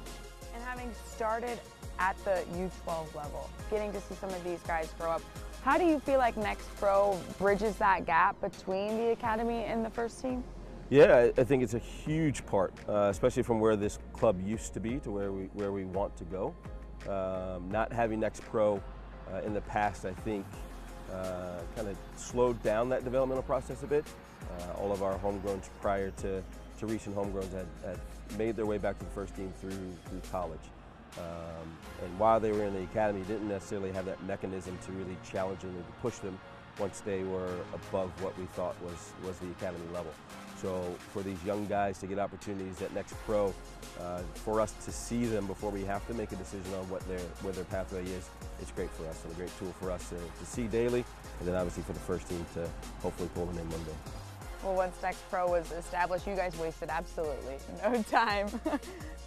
And having started at the U12 level, getting to see some of these guys grow up, how do you feel like Next Pro bridges that gap between the academy and the first team? Yeah, I think it's a huge part, especially from where this club used to be to where we want to go. Not having Next Pro in the past, I think, kind of slowed down that developmental process a bit. All of our homegrowns prior to recent homegrowns had made their way back to the first team through college. And while they were in the academy, didn't necessarily have that mechanism to really challenge them and to push them once they were above what we thought was the academy level. So for these young guys to get opportunities at Next Pro, for us to see them before we have to make a decision on what their pathway is, it's great for us and a great tool for us to see daily, and then obviously for the first team to hopefully pull them in one day. Well, once Next Pro was established, you guys wasted absolutely no time.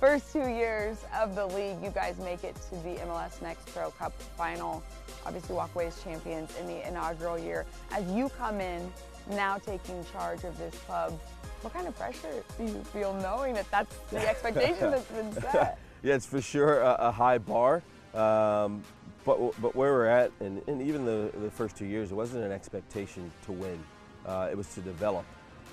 First 2 years of the league, you guys make it to the MLS Next Pro Cup final. Obviously walk away as champions in the inaugural year. As you come in, now taking charge of this club, what kind of pressure do you feel knowing that that's the expectation that's been set? Yeah, it's for sure a high bar, but where we're at, and even the first 2 years, it wasn't an expectation to win. It was to develop,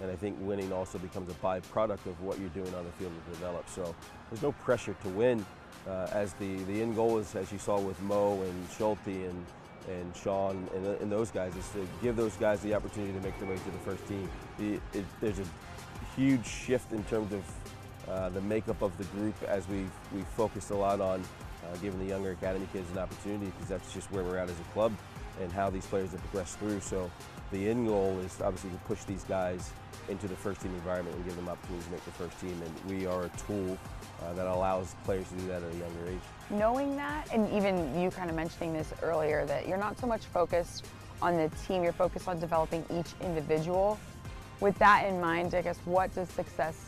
and I think winning also becomes a byproduct of what you're doing on the field to develop. So there's no pressure to win, as the end goal is, as you saw with Mo and Schulte and Sean and those guys, is to give those guys the opportunity to make their way to the first team. There's a huge shift in terms of the makeup of the group as we've focused a lot on giving the younger academy kids an opportunity, because that's just where we're at as a club and how these players have progressed through. So the end goal is obviously to push these guys into the first team environment and give them opportunities to make the first team, and we are a tool that allows players to do that at a younger age. Knowing that, and even you kind of mentioning this earlier, that you're not so much focused on the team, you're focused on developing each individual. With that in mind, I guess, what does success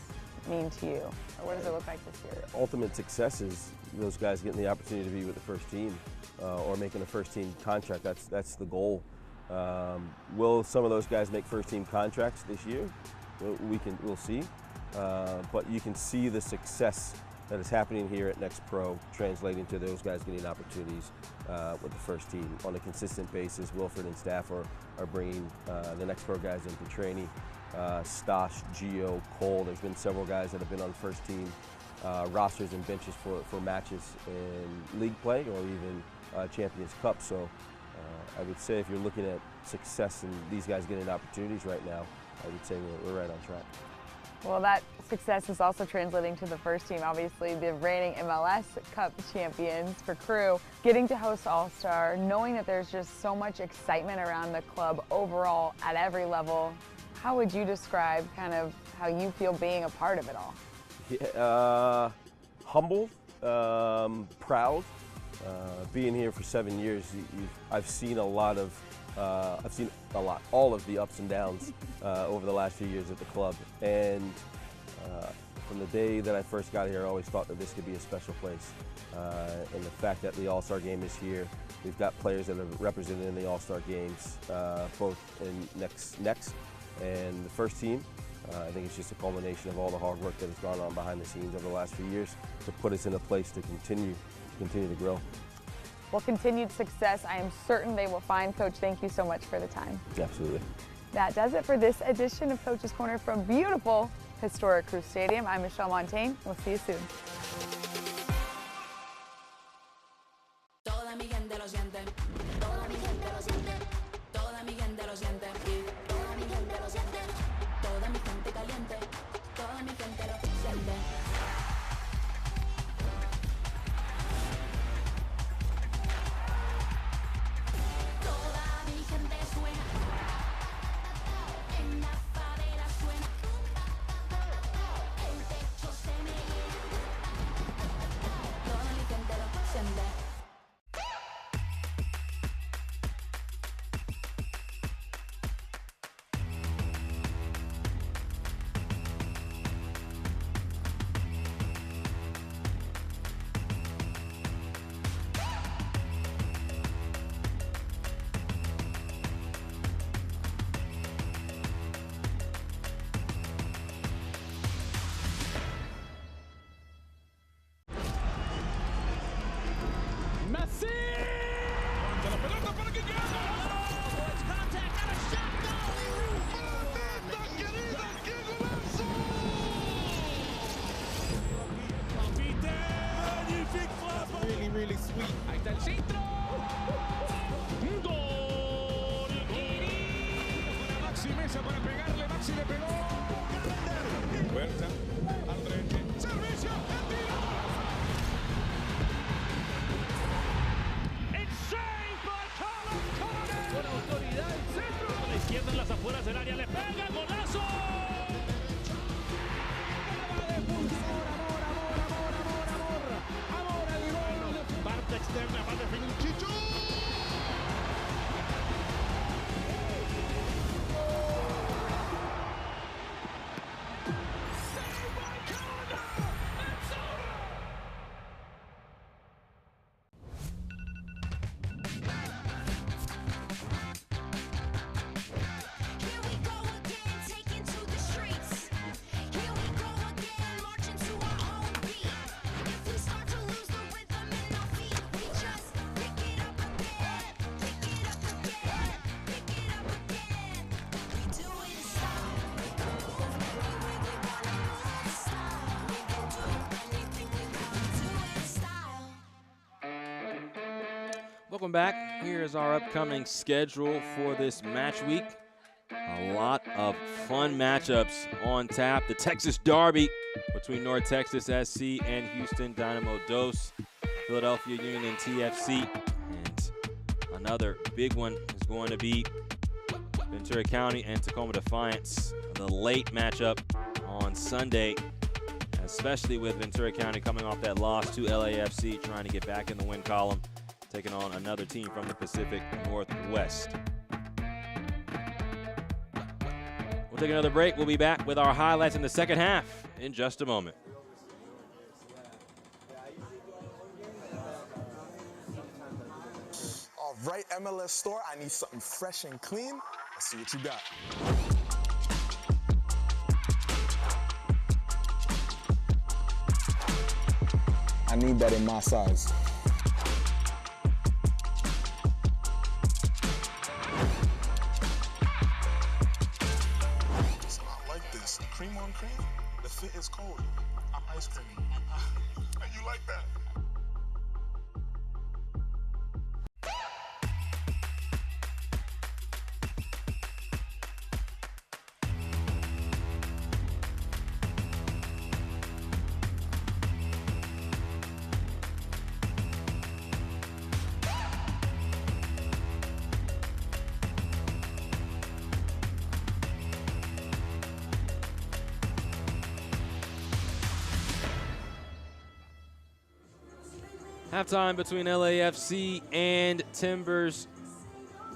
mean to you? Or what does it look like this year? Ultimate success is those guys getting the opportunity to be with the first team or making a first team contract. That's the goal. Will some of those guys make first team contracts this year? We'll see. But you can see the success that is happening here at Next Pro translating to those guys getting opportunities with the first team on a consistent basis. Wilfred and staff are bringing the Next Pro guys in for training. Stosh, Gio, Cole, there's been several guys that have been on first team rosters and benches for matches in league play or even Champions Cup. So I would say if you're looking at success and these guys getting opportunities right now, I would say we're right on track. Well, that success is also translating to the first team. Obviously, the reigning MLS Cup champions for Crew, getting to host All-Star, knowing that there's just so much excitement around the club overall at every level. How would you describe kind of how you feel being a part of it all? Yeah, humble, proud. Being here for 7 years, I've seen all of the ups and downs over the last few years at the club. And from the day that I first got here, I always thought that this could be a special place. And the fact that the All-Star game is here, we've got players that are represented in the All-Star games, both in next and the first team. I think it's just a culmination of all the hard work that has gone on behind the scenes over the last few years to put us in a place to continue to grow. Well, continued success, I am certain they will find. Coach, thank you so much for the time. Absolutely. That does it for this edition of Coach's Corner from beautiful, historic Crew Stadium. I'm Michelle Montaigne. We'll see you soon. Maxi le pegó. Huerta, Aldrete, servicio, el tiro. It's saved by Carlos Corner. Con autoridad el centro. A la izquierda en las afueras del área le pega, golazo. Amor al gol. Parte externa, va a definir Chicho. Welcome back. Here's our upcoming schedule for this match week. A lot of fun matchups on tap. The Texas Derby between North Texas SC and Houston Dynamo Dos, Philadelphia Union and TFC. And another big one is going to be Ventura County and Tacoma Defiance. The late matchup on Sunday, especially with Ventura County coming off that loss to LAFC, trying to get back in the win column, taking on another team from the Pacific Northwest. We'll take another break. We'll be back with our highlights in the second half in just a moment. All right, MLS store, I need something fresh and clean. Let's see what you got. I need that in my size. Cream on cream? The fit is cold. I'm ice cream. You like that? Halftime between LAFC and Timbers,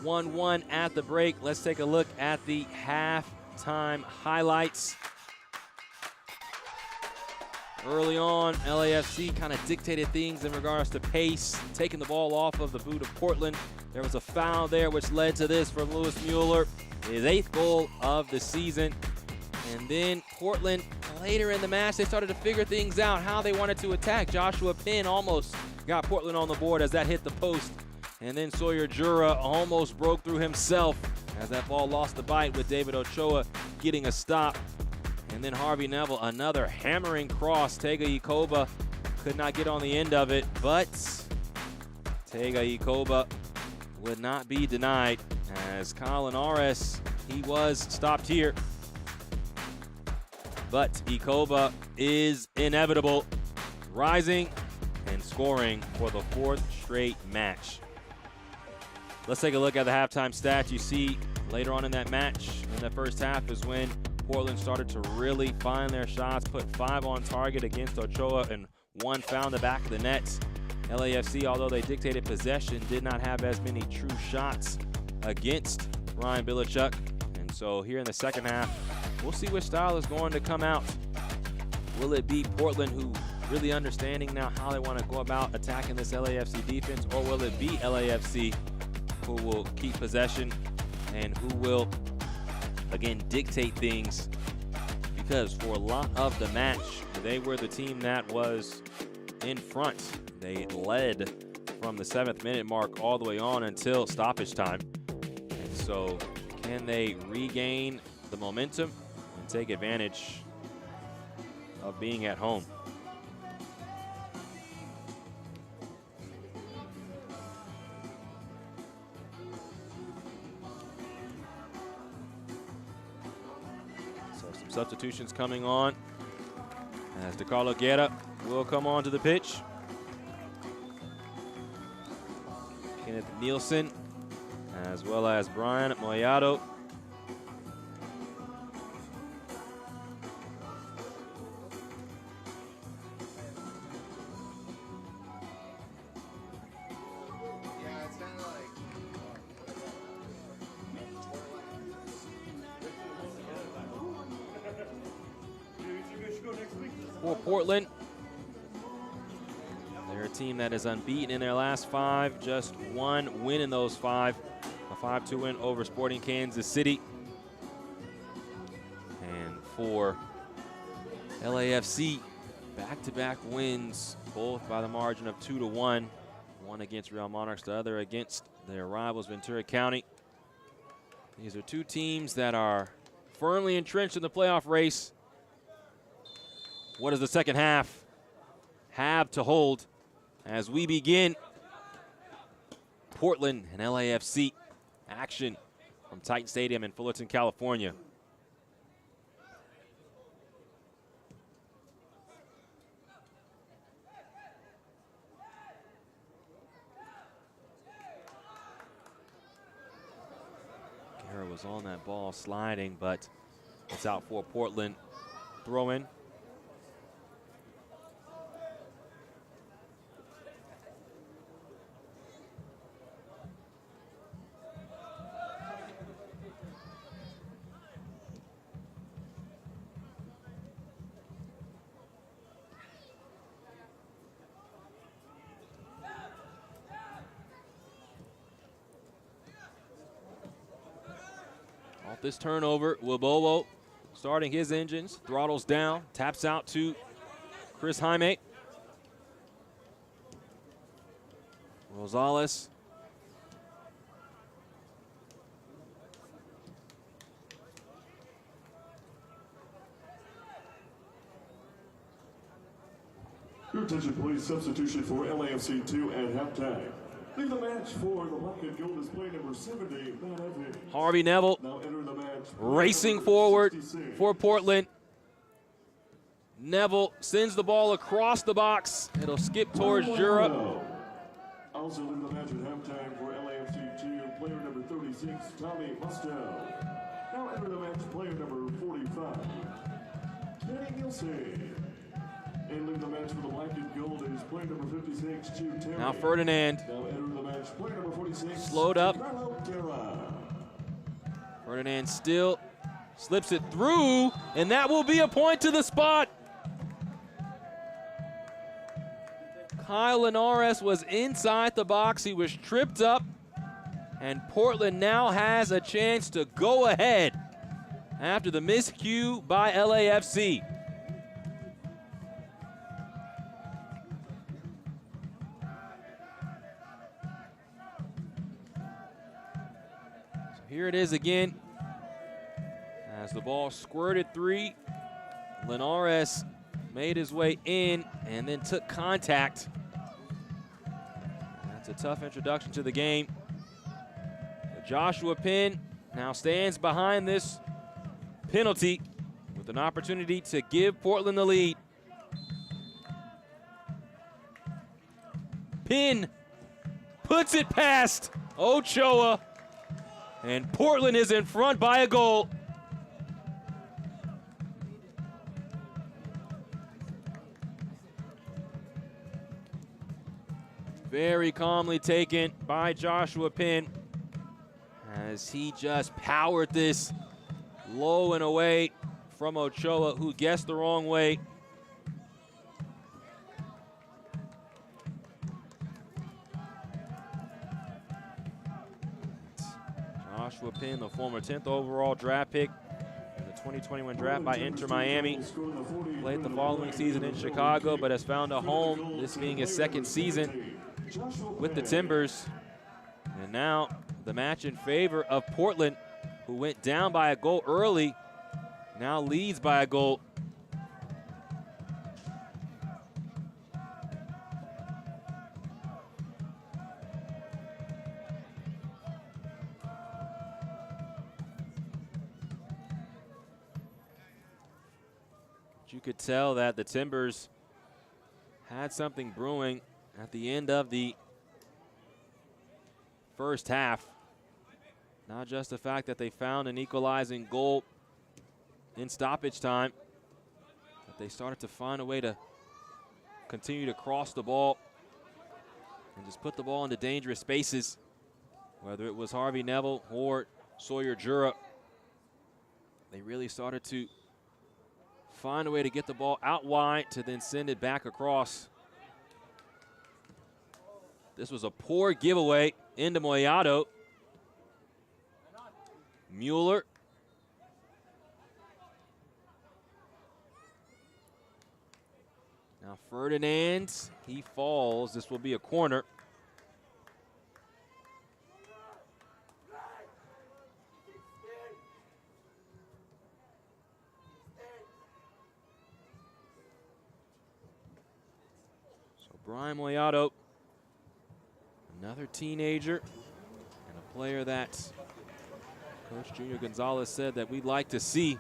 1-1 at the break. Let's take a look at the halftime highlights. Early on, LAFC kind of dictated things in regards to pace, taking the ball off of the boot of Portland. There was a foul there which led to this from Lewis Mueller, his 8th goal of the season. And then Portland, later in the match, they started to figure things out, how they wanted to attack. Joshua Penn almost got Portland on the board as that hit the post. And then Sawyer Jura almost broke through himself as that ball lost the bite, with David Ochoa getting a stop. And then Harvey Neville, another hammering cross. Tega Ikoba could not get on the end of it, but Tega Ikoba would not be denied, as Kyle Linares, he was stopped here. But Ikoba is inevitable, rising and scoring for the 4th straight match. Let's take a look at the halftime stats. You see later on in that match, in the first half, is when Portland started to really find their shots, put 5 on target against Ochoa and 1 found the back of the net. LAFC, although they dictated possession, did not have as many true shots against Ryan Bilichuk. And so here in the second half, we'll see which style is going to come out. Will it be Portland, who really understanding now how they want to go about attacking this LAFC defense, or will it be LAFC who will keep possession and who will, again, dictate things? Because for a lot of the match, they were the team that was in front. They led from the 7th minute mark all the way on until stoppage time. And so can they regain the momentum and take advantage of being at home? So some substitutions coming on as DeCarlo Guerra will come onto the pitch. Kenneth Nielsen, as well as Brian Moyado. For Portland, they're a team that is unbeaten in their last 5, just 1 win in those 5. A 5-2 win over Sporting Kansas City. And for LAFC, back-to-back wins, both by the margin of 2-1. One against Real Monarchs, the other against their rivals, Ventura County. These are two teams that are firmly entrenched in the playoff race. What does the second half have to hold as we begin Portland and LAFC action from Titan Stadium in Fullerton, California? Guerra was on that ball sliding, but it's out for Portland. Throw in. Off this turnover, Wilbowo starting his engines, throttles down, taps out to Chris Jaime. Rosales. Your attention, please. Substitution for LAFC 2 at halftime. Leave the match for the black and gold is play number 70, Matt Evans. Harvey Neville Now enter the match. racing forward for Portland. Neville sends the ball across the box. It'll skip towards Jura. Also leave the match at halftime for LAFC 2, player number 36, Tommy Musto. Now enter the match, player number 45, Kenny Nielsen. And leave the match for the black and gold is player number 56, Terry. Now Ferdinand. Now enter the match, player number 46, Slowed up. DeCarlo Guerra. Ferdinand still slips it through, and that will be a point to the spot. Kyle Linares was inside the box. He was tripped up, and Portland now has a chance to go ahead after the miscue by LAFC. Here it is again. As the ball squirted three, Linares made his way in and then took contact. That's a tough introduction to the game. Joshua Penn now stands behind this penalty with an opportunity to give Portland the lead. Penn puts it past Ochoa. And Portland is in front by a goal. Very calmly taken by Joshua Penn as he just powered this low and away from Ochoa, who guessed the wrong way. Joshua Penn, the former 10th overall draft pick in the 2021 draft by Inter Miami. Played the following season in Chicago, but has found a home, this being his second season with the Timbers. And now the match in favor of Portland, who went down by a goal early, now leads by a goal. you could tell that the Timbers had something brewing at the end of the first half. Not just the fact that they found an equalizing goal in stoppage time, but they started to find a way to continue to cross the ball and just put the ball into dangerous spaces, whether it was Harvey Neville or Sawyer Jura. They really started to find a way to get the ball out wide to then send it back across. This was a poor giveaway into Moyado. Mueller. Now Ferdinand, he falls. This will be a corner. So Brian Moyado, another teenager and a player that Coach Junior Gonzalez said that we'd like to see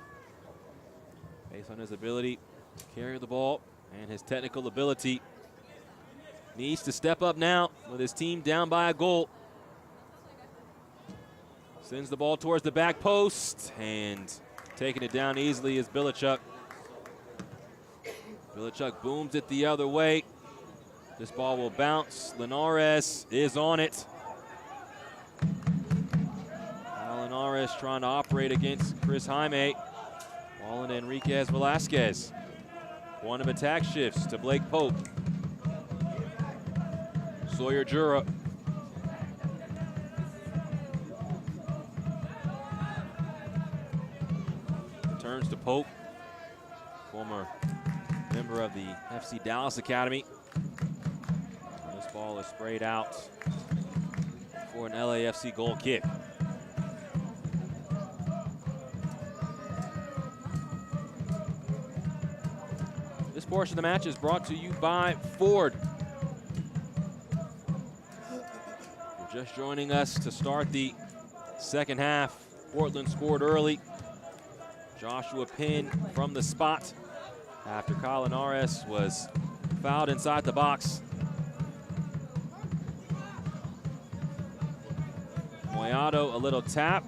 based on his ability to carry the ball and his technical ability. Needs to step up now with his team down by a goal. Sends the ball towards the back post, and taking it down easily is Bilichuk. Bilichuk booms it the other way. This ball will bounce. Linares is on it. Linares trying to operate against Chris Jaime. Ball into Enriquez Velasquez. Point of attack shifts to Blake Pope. Sawyer Jura. Turns to Pope, former member of the FC Dallas Academy. And this ball is sprayed out for an LAFC goal kick. This portion of the match is brought to you by Ford. You're just joining us to start the second half. Portland scored early. Joshua Penn from the spot after Kyle Linares was fouled inside the box. Moyado, a little tap.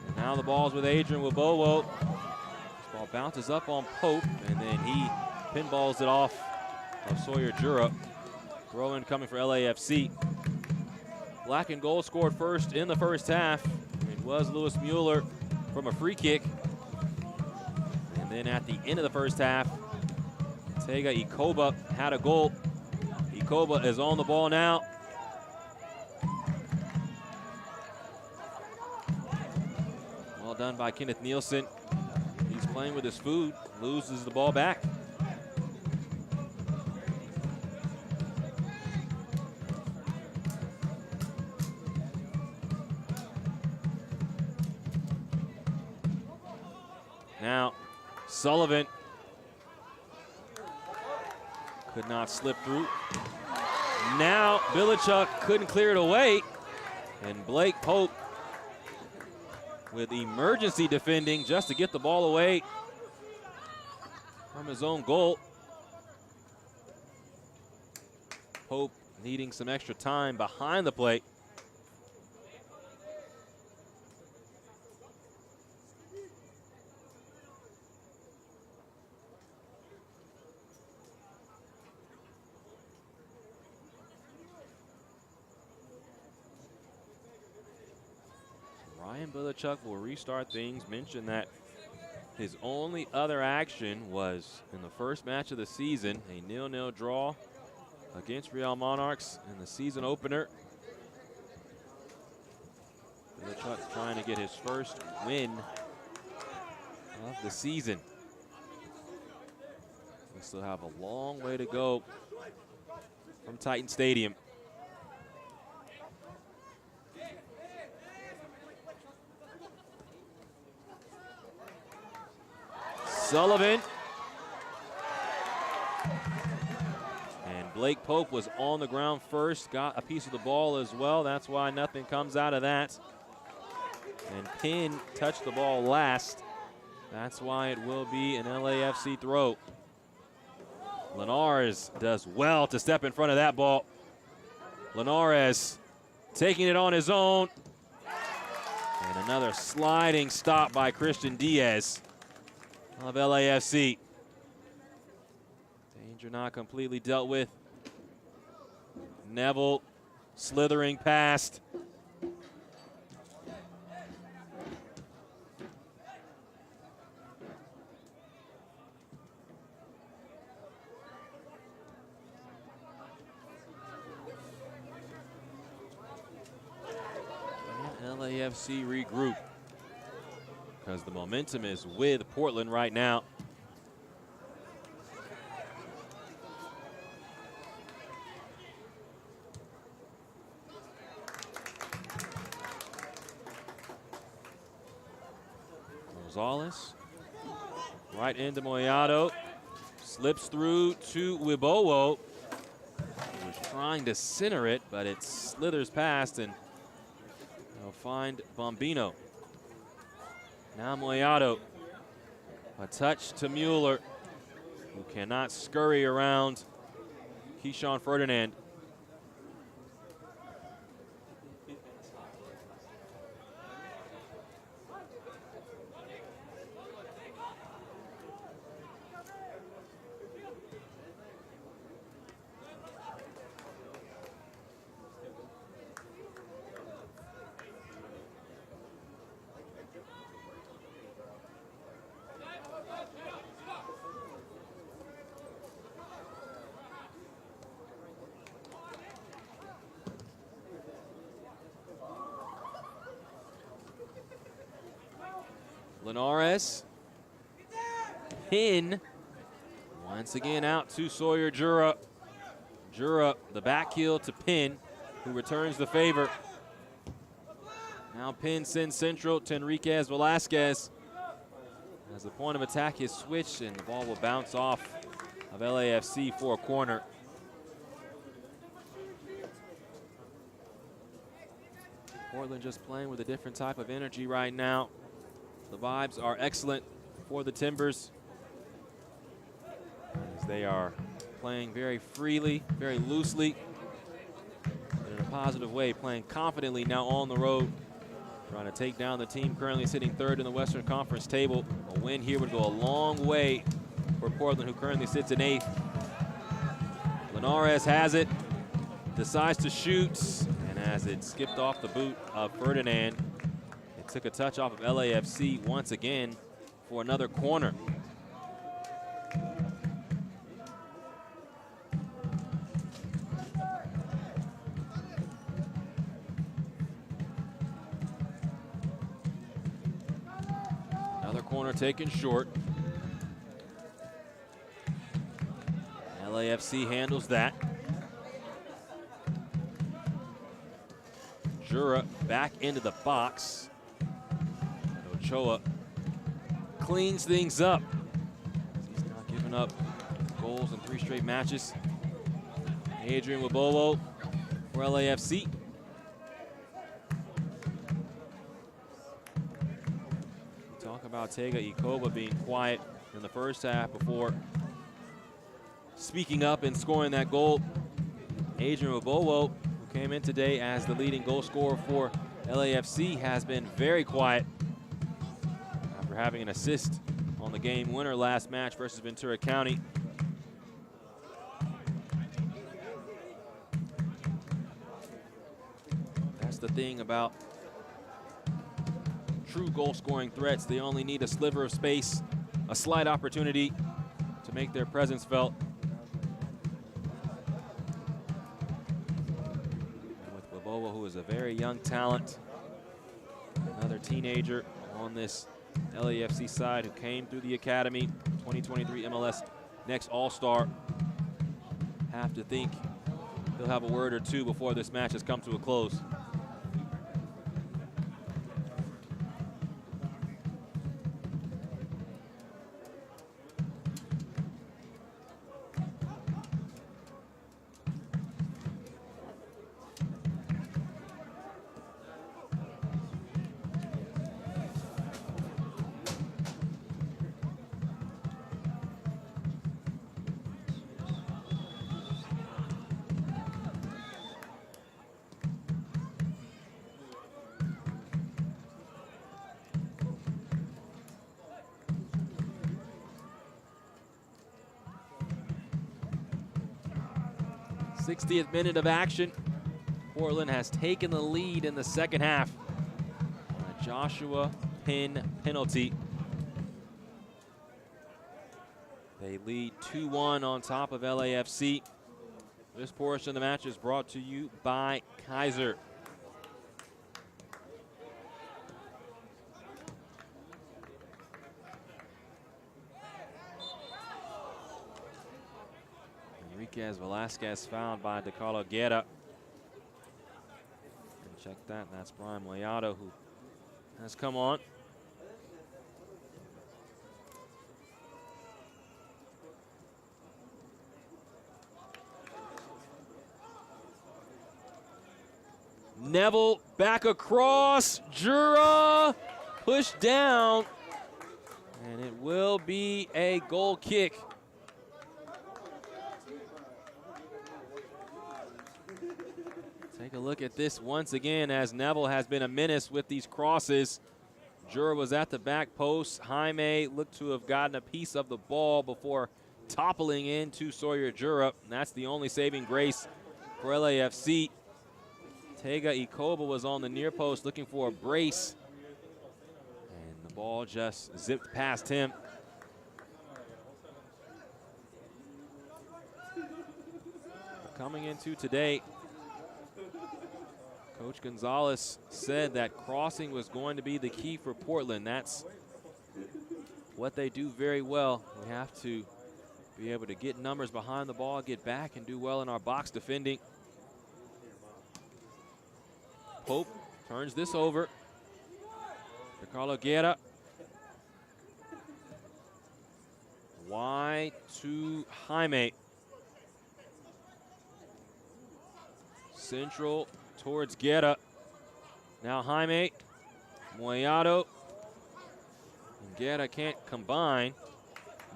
And now the ball's with Adrian Wibowo. This ball bounces up on Pope, and then he pinballs it off of Sawyer Jura. Throw in coming for LAFC. Black and gold scored first in the first half. It was Lewis Mueller from a free kick. And then at the end of the first half, Tega Ikoba had a goal. Ikoba is on the ball now. Well done by Kenneth Nielsen. He's playing with his food, loses the ball back. Now, Sullivan could not slip through. Now, Bilichuk couldn't clear it away. And Blake Pope with emergency defending just to get the ball away from his own goal. Pope needing some extra time behind the plate. Ryan Bilichuk will restart things. Mentioned that his only other action was in the first match of the season, a 0-0 draw against Real Monarchs in the season opener. Bilichuk trying to get his first win of the season. We still have a long way to go from Titan Stadium. Sullivan. And Blake Pope was on the ground first, got a piece of the ball as well. That's why nothing comes out of that. And Penn touched the ball last. That's why it will be an LAFC throw. Linares does well to step in front of that ball. Linares taking it on his own. And another sliding stop by Christian Diaz of LAFC. Danger not completely dealt with. Neville slithering past. LAFC regroup because the momentum is with Portland right now. Rosales right into Moyado, slips through to Wibowo, who was trying to center it, but it slithers past, and they'll find Bombino. Now Moyado, a touch to Mueller, who cannot scurry around Keyshawn Ferdinand. Linares, pin, once again out to Sawyer Jura. Jura, the back heel to Pin, who returns the favor. Now Pin sends central to Enriquez Velasquez. As the point of attack is switched, and the ball will bounce off of LAFC for a corner. Portland just playing with a different type of energy right now. The vibes are excellent for the Timbers, as they are playing very freely, very loosely, in a positive way, playing confidently now on the road, trying to take down the team currently sitting third in the Western Conference table. A win here would go a long way for Portland, who currently sits in 8th. Linares has it, decides to shoot, and as it skipped off the boot of Ferdinand, it took a touch off of LAFC once again for another corner. Another corner taken short. LAFC handles that. Jura back into the box. Ochoa cleans things up. He's not giving up goals in 3 straight matches. Adrian Wibowo for LAFC. We talk about Tega Ikoba being quiet in the first half before speaking up and scoring that goal. Adrian Wibowo, who came in today as the leading goal scorer for LAFC, has been very quiet after having an assist on the game winner last match versus Ventura County. That's the thing about true goal-scoring threats. They only need a sliver of space, a slight opportunity to make their presence felt. And with Wibowo, who is a very young talent, another teenager on this LAFC side who came through the academy, 2023 MLS Next All-Star. Have to think he'll have a word or two before this match has come to a close. 60th minute of action. Portland has taken the lead in the second half. A Joshua Pin penalty. They lead 2-1 on top of LAFC. This portion of the match is brought to you by Kaiser. Enriquez Velasquez fouled by DeCarlo Guerra. And check that, that's Brian Moyado who has come on. Neville back across, Jura pushed down, and it will be a goal kick. Take a look at this once again, as Neville has been a menace with these crosses. Jura was at the back post. Jaime looked to have gotten a piece of the ball before toppling into Sawyer Jura. And that's the only saving grace for LAFC. Tega Ikoba was on the near post looking for a brace, and the ball just zipped past him. Coming into today, Coach Gonzalez said that crossing was going to be the key for Portland. That's what they do very well. We have to be able to get numbers behind the ball, get back, and do well in our box defending. Pope turns this over. DeCarlo Guerra. Wide to Jaime. Central towards Guerra. Now Jaime. Moyado. And Guerra can't combine.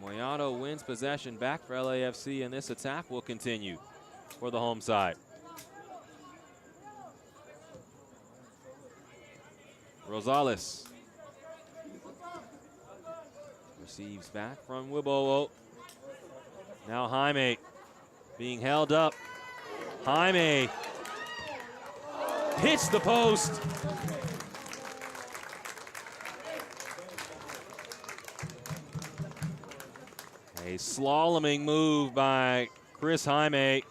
Moyado wins possession back for LAFC, and this attack will continue for the home side. Rosales receives back from Wibowo. Now Jaime being held up. Jaime hits the post. A slaloming move by Chris Jaime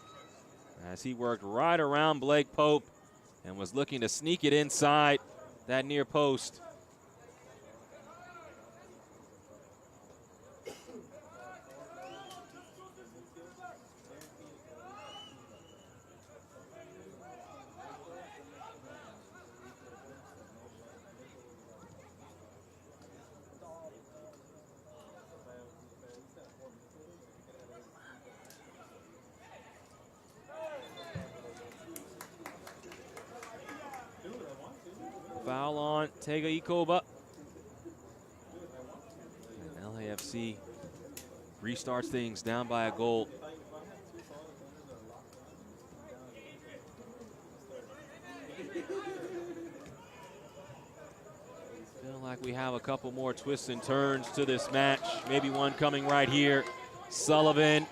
as he worked right around Blake Pope and was looking to sneak it inside that near post. Foul on Tega Ikoba. And LAFC restarts things down by a goal. Feel like we have a couple more twists and turns to this match. Maybe one coming right here. Sullivan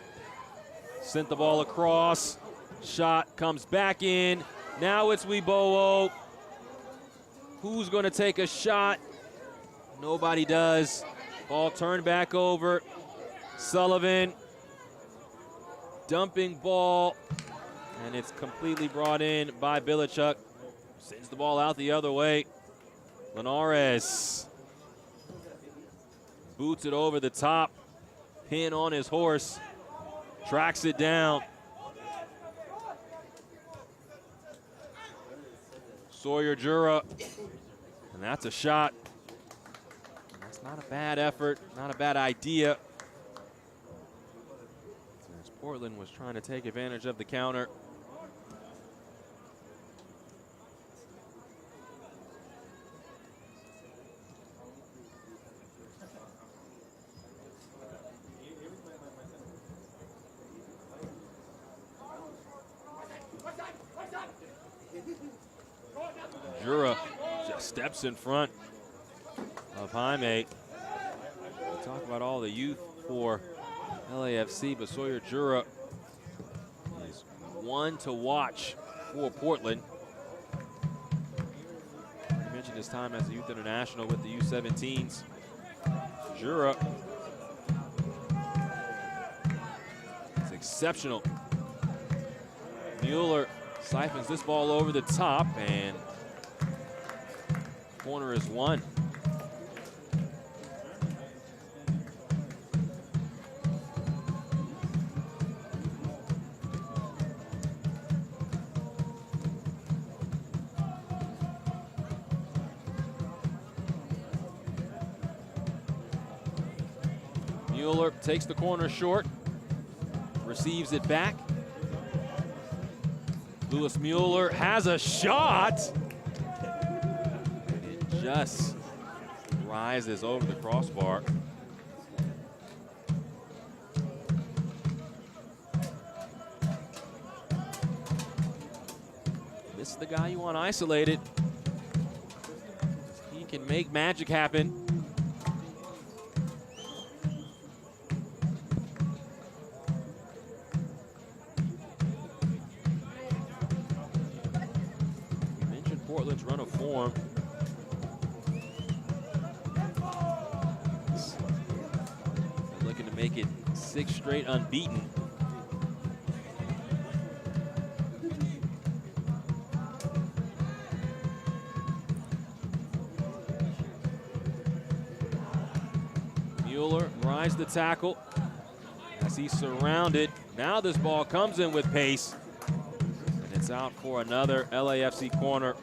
sent the ball across. Shot comes back in. Now it's Wibowo. Who's going to take a shot? Nobody does. Ball turned back over. Sullivan dumping ball, and it's completely brought in by Bilichuk. Sends the ball out the other way. Linares boots it over the top. Pin on his horse. Tracks it down. Sawyer Jura, and that's a shot. That's not a bad effort, not a bad idea. As Portland was trying to take advantage of the counter. Jura just steps in front of Jaime. We talk about all the youth for LAFC, but Sawyer Jura is one to watch for Portland. I mentioned his time as a youth international with the U17s. Jura is exceptional. Mueller siphons this ball over the top, and corner is won. Mueller takes the corner short, receives it back. Lewis Mueller has a shot. And it just rises over the crossbar. This is the guy you want isolated. He can make magic happen. Portland's run of form. They're looking to make it 6 straight unbeaten. Mueller rides the tackle as he's surrounded. Now this ball comes in with pace, and it's out for another LAFC corner.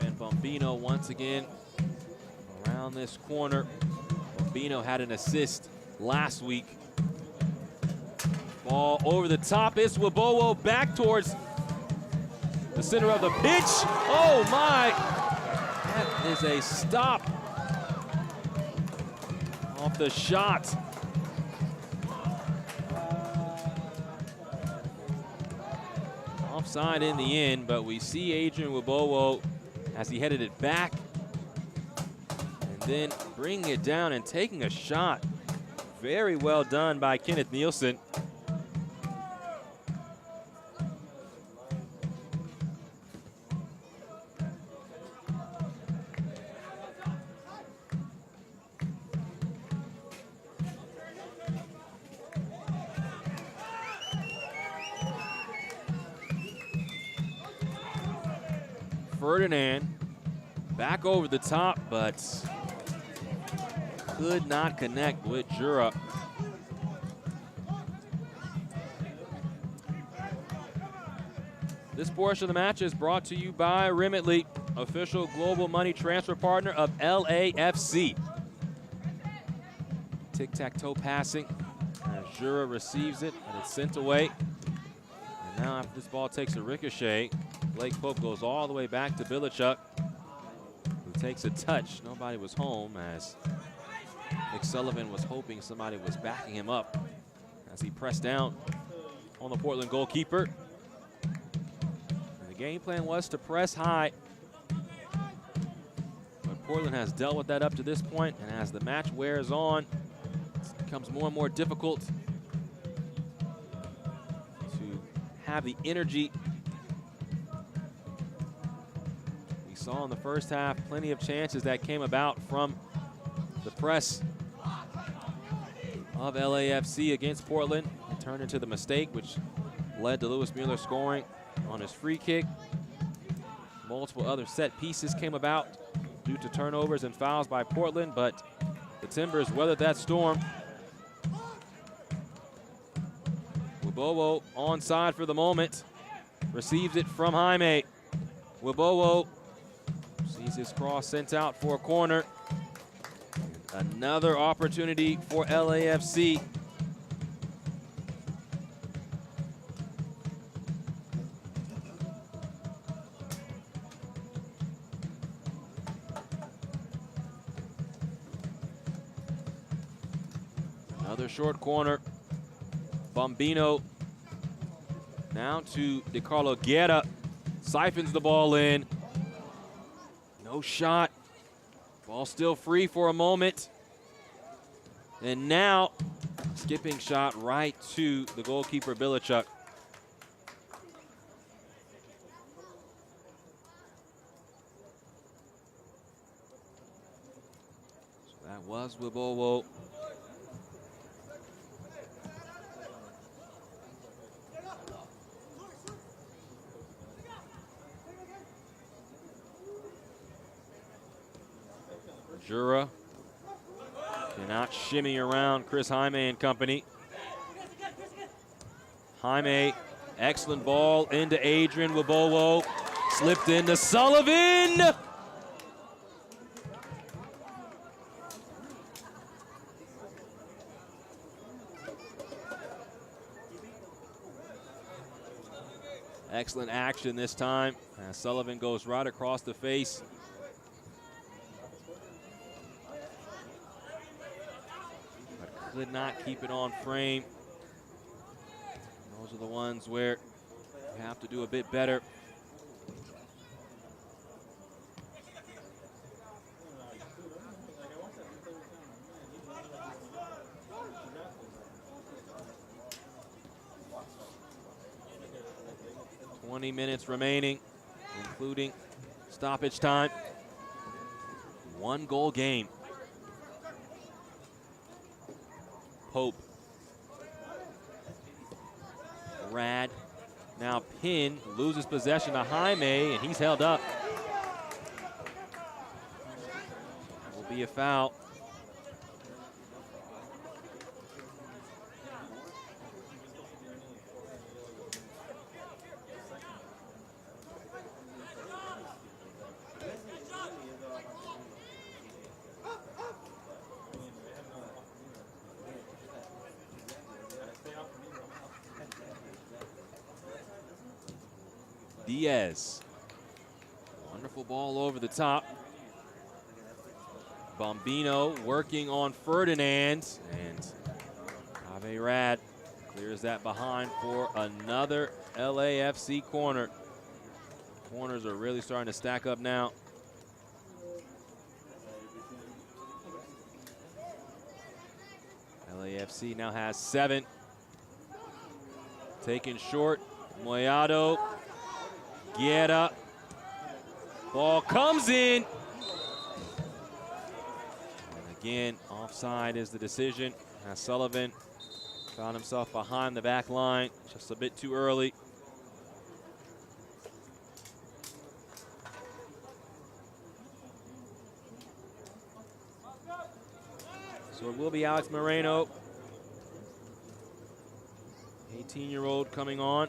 And Bombino once again around this corner. Bombino had an assist last week. Ball over the top. It's Wibowo back towards the center of the pitch. Oh my! That is a stop off the shot. Offside in the end, but we see Adrian Wibowo as he headed it back and then bringing it down and taking a shot. Very well done by Kenneth Nielsen. Ferdinand back over the top, but could not connect with Jura. This portion of the match is brought to you by Remitly, official global money transfer partner of LAFC. Tic-tac-toe passing as Jura receives it, and it's sent away. And now after this ball takes a ricochet, Blake Pope goes all the way back to Bilichuk, who takes a touch. Nobody was home as Nick Sullivan was hoping somebody was backing him up as he pressed down on the Portland goalkeeper. And the game plan was to press high, but Portland has dealt with that up to this point, and as the match wears on, it becomes more and more difficult to have the energy saw in the first half. Plenty of chances that came about from the press of LAFC against Portland. It turned into the mistake, which led to Lewis Mueller scoring on his free kick. Multiple other set pieces came about due to turnovers and fouls by Portland, but the Timbers weathered that storm. Wibowo onside for the moment. Receives it from Jaime. Wibowo sees his cross sent out for a corner. Another opportunity for LAFC. Another short corner. Bombino now to DeCarlo Guerra. Siphons the ball in. No shot. Ball still free for a moment. And now, skipping shot right to the goalkeeper, Bilichuk. So that was Wibowo. Jura cannot shimmy around Chris Jaime and company. Jaime, excellent ball into Adrian Wibowo. Slipped into Sullivan. Excellent action this time. As Sullivan goes right across the face. But could not keep it on frame. Those are the ones where you have to do a bit better. Minutes remaining, including stoppage time. 1 goal game. Pope. Rad. Now Pin loses possession to Jaime, and he's held up. That will be a foul. Diaz. Wonderful ball over the top. Bombino working on Ferdinand, and Ave Rad clears that behind for another LAFC corner. Corners are really starting to stack up now. LAFC now has 7. Taken short, Moyado. Guerra. Ball comes in. And again, offside is the decision. As Sullivan found himself behind the back line just a bit too early. So it will be Alex Moreno, 18-year-old coming on.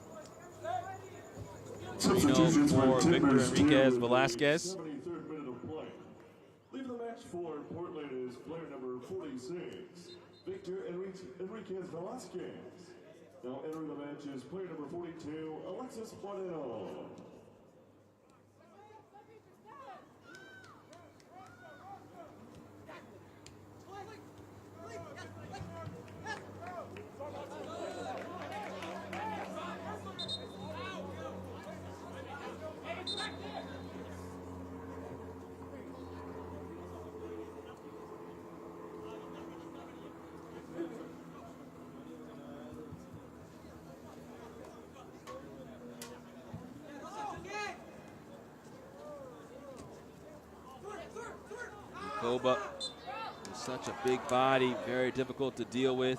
Substitutions for for Victor Timbers Enriquez 2 Velasquez. 73rd minute of play. Leaving the match for Portland is player number 46, Victor Enriquez Velasquez. Now entering the match is player number 42, Alexis Juanero. Koba is such a big body, very difficult to deal with.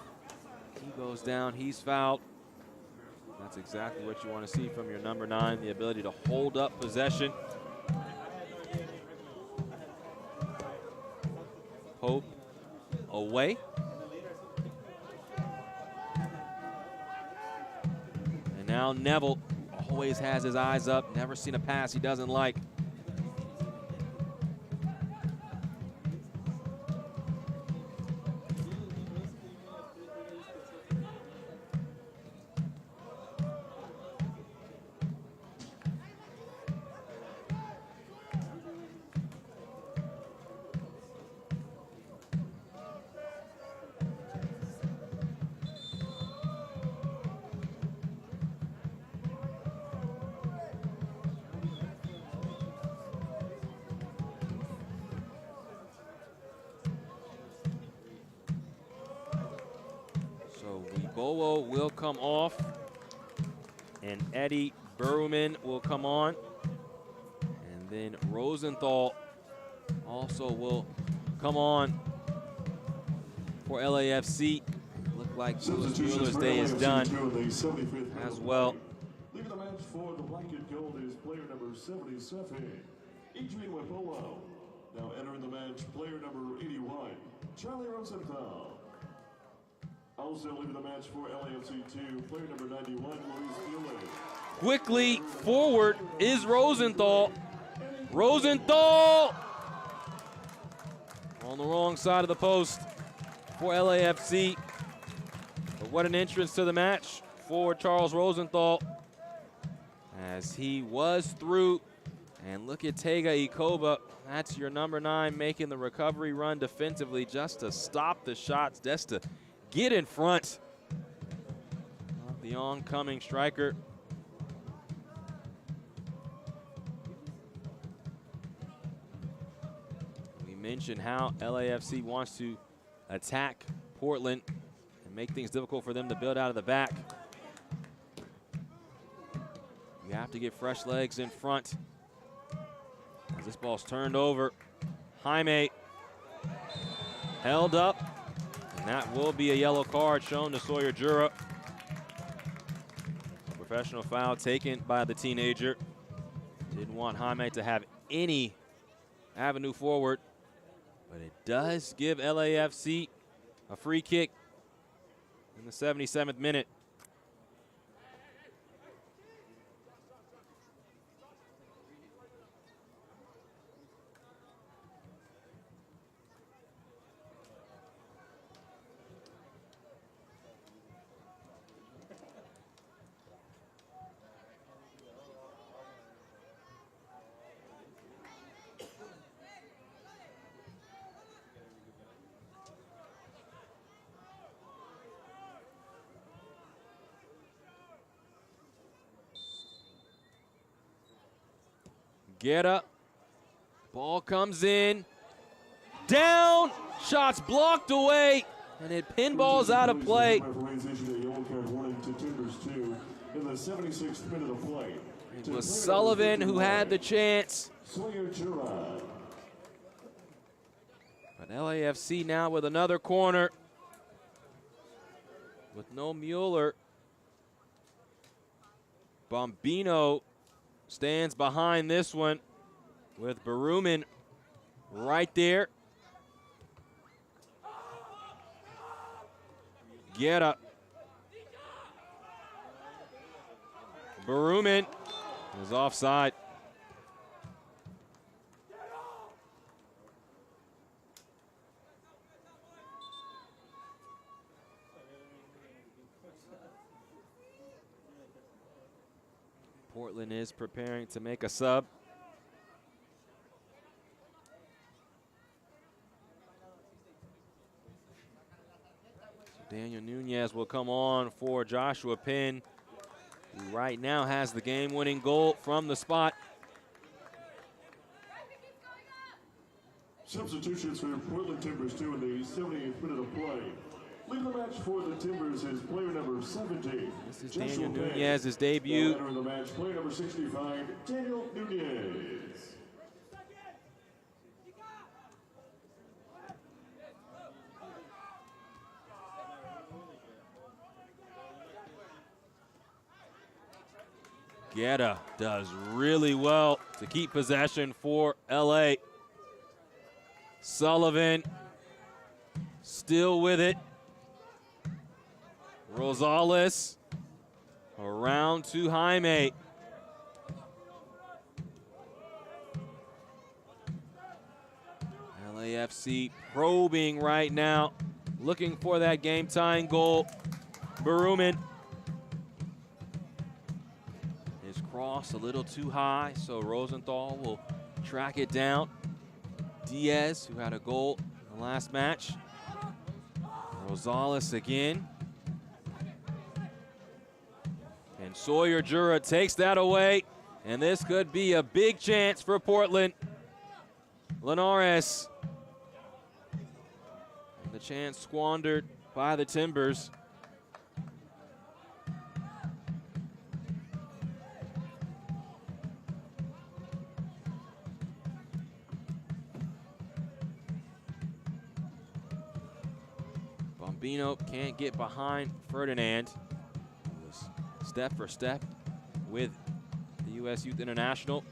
He goes down, he's fouled. That's exactly what you want to see from your number 9, the ability to hold up possession. Pope away. And now Neville always has his eyes up, never seen a pass he doesn't like. Bowo will come off, and Eddie Berman will come on. And then Rosenthal also will come on for LAFC. Look like Lewis Mueller's day is done as well. Leaving the match for the black and gold is player number 77, Adrian Wapolo. Now entering the match, player number 81, Charlie Rosenthal. Also leaving the match for LAFC 2, player number 91, Luis Mueller. Quickly forward is Rosenthal. Rosenthal on the wrong side of the post for LAFC. But what an entrance to the match for Charles Rosenthal, as he was through. And look at Tega Ikoba. That's your number 9 making the recovery run defensively just to stop the shots, just to get in front of the oncoming striker. We mentioned how LAFC wants to attack Portland and make things difficult for them to build out of the back. You have to get fresh legs in front. As this ball's turned over, Jaime held up, and that will be a yellow card shown to Sawyer Jura. A professional foul taken by the teenager. Didn't want Jaime to have any avenue forward, but it does give LAFC a free kick in the 77th minute. Get up. Ball comes in. Down. Shots blocked away. And it pinballs out of play. It was Sullivan who had the chance. But LAFC now with another corner. With no Mueller. Bombino stands behind this one with Baruman right there. Guerra. Baruman is offside. Portland is preparing to make a sub. So Daniel Nunez will come on for Joshua Penn, who right now has the game-winning goal from the spot. Substitutions for Portland Timbers 2 in the 78th minute of play. Leading the match for the Timbers is player number 17. This is Daniel Nunez's debut. Entering the match, player number 65, Daniel Nunez. Guerra does really well to keep possession for LA. Sullivan still with it. Rosales around to Jaime. LAFC probing right now, looking for that game-tying goal. Baruman. His cross a little too high, so Rosenthal will track it down. Diaz, who had a goal in the last match. Rosales again. And Sawyer Jura takes that away. And this could be a big chance for Portland. Linares. And the chance squandered by the Timbers. Albino can't get behind Ferdinand. He was step for step with the U.S. Youth International.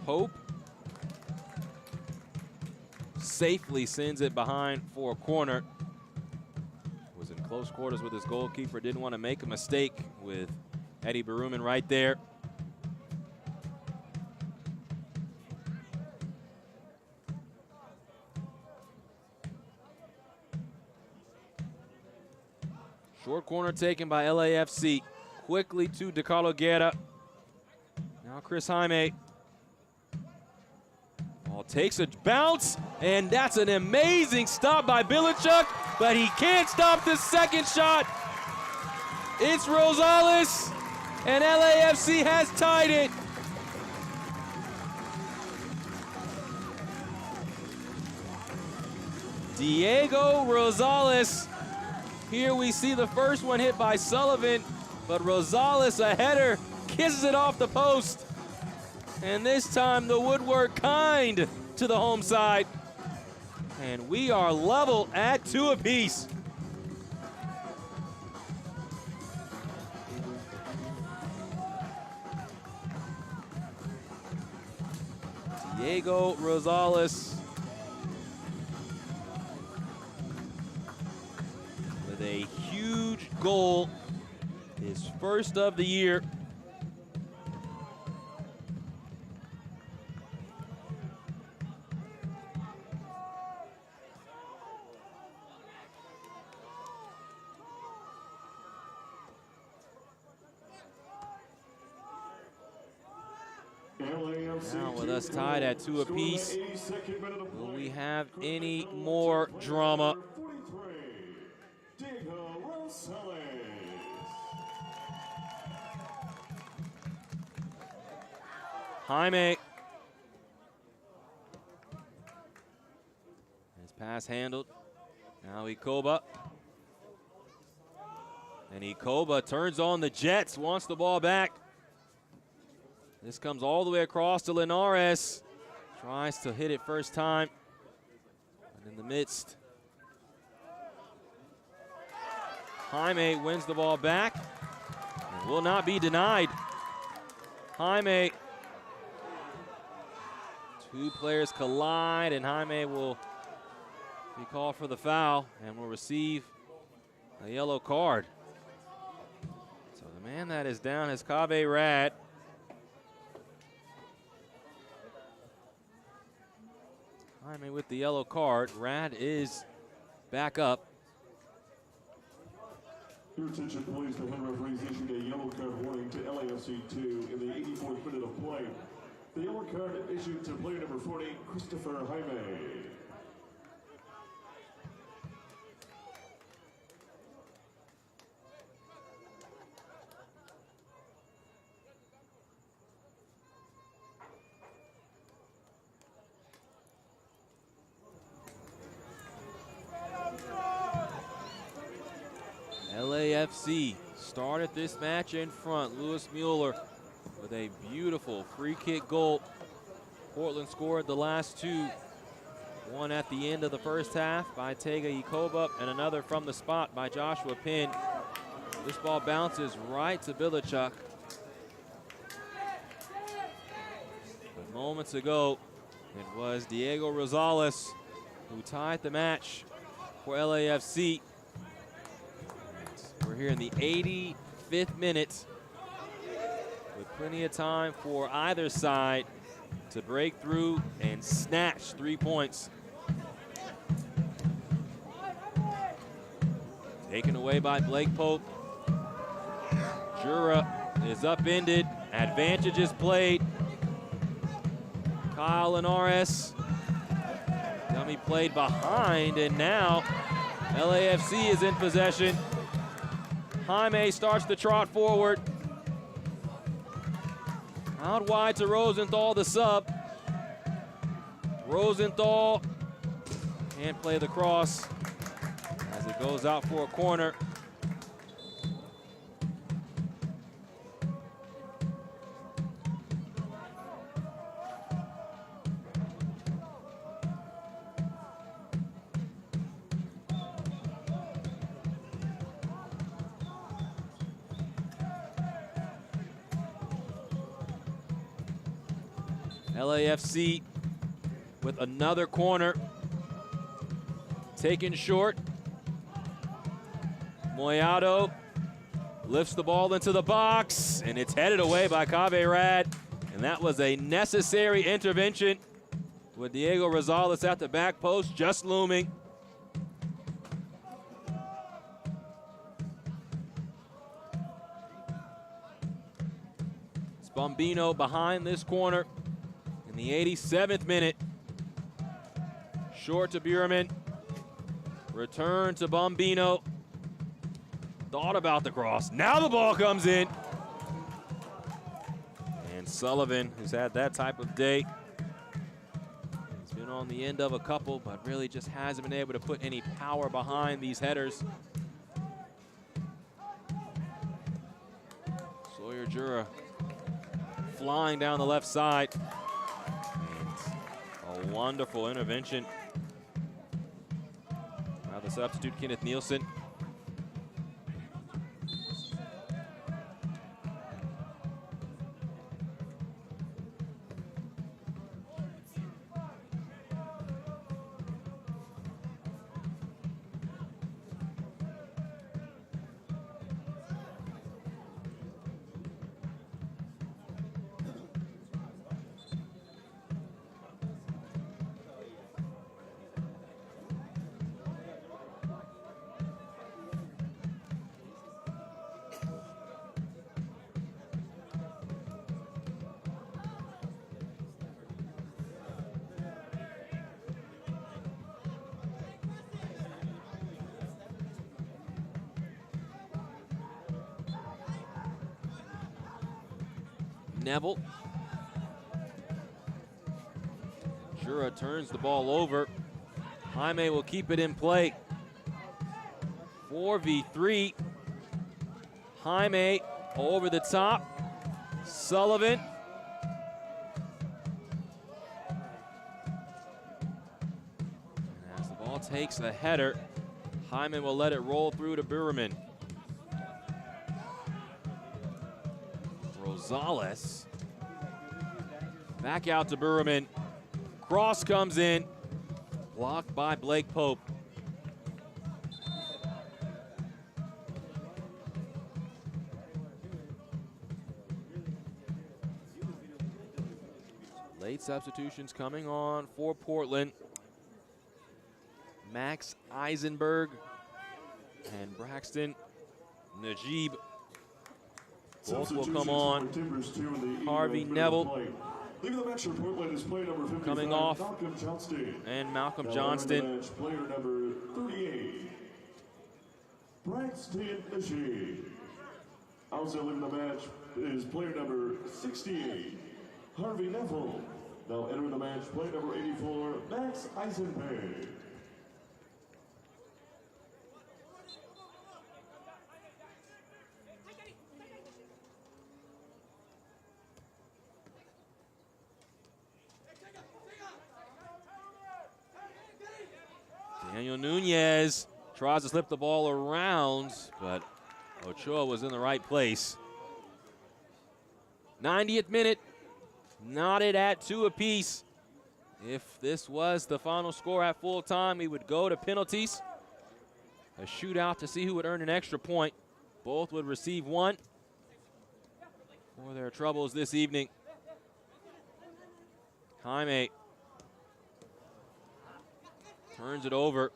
Hope safely sends it behind for a corner. Was in close quarters with his goalkeeper. Didn't want to make a mistake with Eddie Baruman right there. Short corner taken by LAFC. Quickly to DeCarlo Guerra. Now Chris Jaime. Ball takes a bounce, and that's an amazing stop by Bilichuk, but he can't stop the second shot. It's Rosales, and LAFC has tied it. Diego Rosales. Here we see the first one hit by Sullivan, but Rosales, a header, kisses it off the post. And this time the woodwork kind to the home side. And we are level at 2 apiece. Diego Rosales with a huge goal, his first of the year. Now with us tied at 2 apiece, will we have any more drama? Jaime. His pass handled. Now Ikoba. And Ikoba turns on the Jets, wants the ball back. This comes all the way across to Linares. Tries to hit it first time. And in the midst, Jaime wins the ball back and will not be denied. Jaime. 2 players collide, and Jaime will be called for the foul and will receive a yellow card. So the man that is down is Kave Rad. Jaime with the yellow card. Rad is back up. Your attention, please. The head referees issued a yellow card warning to LAFC 2 in the 84th minute of play. The yellow card issued to player number 40, Christopher Jaime. LAFC started this match in front. Lewis Mueller with a beautiful free kick goal. Portland scored the last 2. One at the end of the first half by Tega Ikoba and another from the spot by Joshua Penn. This ball bounces right to Bilichuk. But moments ago, it was Diego Rosales who tied the match for LAFC. We're here in the 85th minute with plenty of time for either side to break through and snatch 3 points. Taken away by Blake Pope. Jura is upended. Advantage is played. Kyle Linares. Dummy played behind, and now LAFC is in possession. Jaime starts to trot forward. Out wide to Rosenthal, the sub. Rosenthal can't play the cross as it goes out for a corner. LAFC with another corner. Taken short. Moyado lifts the ball into the box, and it's headed away by Kaveh Rad. And that was a necessary intervention with Diego Rosales at the back post, just looming. Bombino behind this corner in the 87th minute. Short to Buurman. Return to Bombino. Thought about the cross. Now the ball comes in. And Sullivan, who's had that type of day, he's been on the end of a couple, but really just hasn't been able to put any power behind these headers. Sawyer Jura flying down the left side. And a wonderful intervention by the substitute Kenneth Nielsen. Neville. Jura turns the ball over. Jaime will keep it in play. 4v3. Jaime over the top. Sullivan. And as the ball takes the header, Jaime will let it roll through to Buurman. Rosales. Back out to Buurman. Cross comes in. Blocked by Blake Pope. Late substitutions coming on for Portland. Max Eisenberg and Braxton Najib. Both will come on. Harvey Neville coming off, and Malcolm Johnston. Player number 38, Braxton Najib. Also leaving the match is player number 68, Harvey Neville. Now entering the match, player number 84, Max Eisenberg. Daniel Nunez tries to slip the ball around, but Ochoa was in the right place. 90th minute, knotted at 2 apiece. If this was the final score at full time, we would go to penalties. A shootout to see who would earn an extra point. Both would receive 1 for their troubles this evening. Jaime turns it over.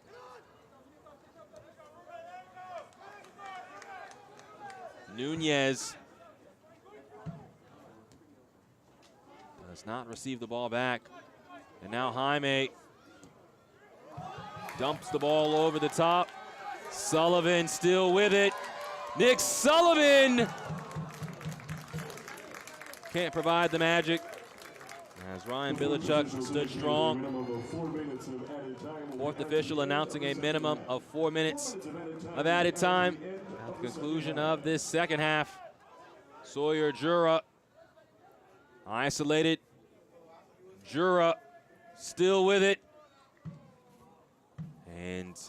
Nunez does not receive the ball back. And now Jaime dumps the ball over the top. Sullivan still with it. Nick Sullivan can't provide the magic, as Ryan Bilichuk stood strong. Fourth official announcing a minimum of 4 minutes of added time at the conclusion of this second half. Sawyer Jura isolated. Jura still with it. And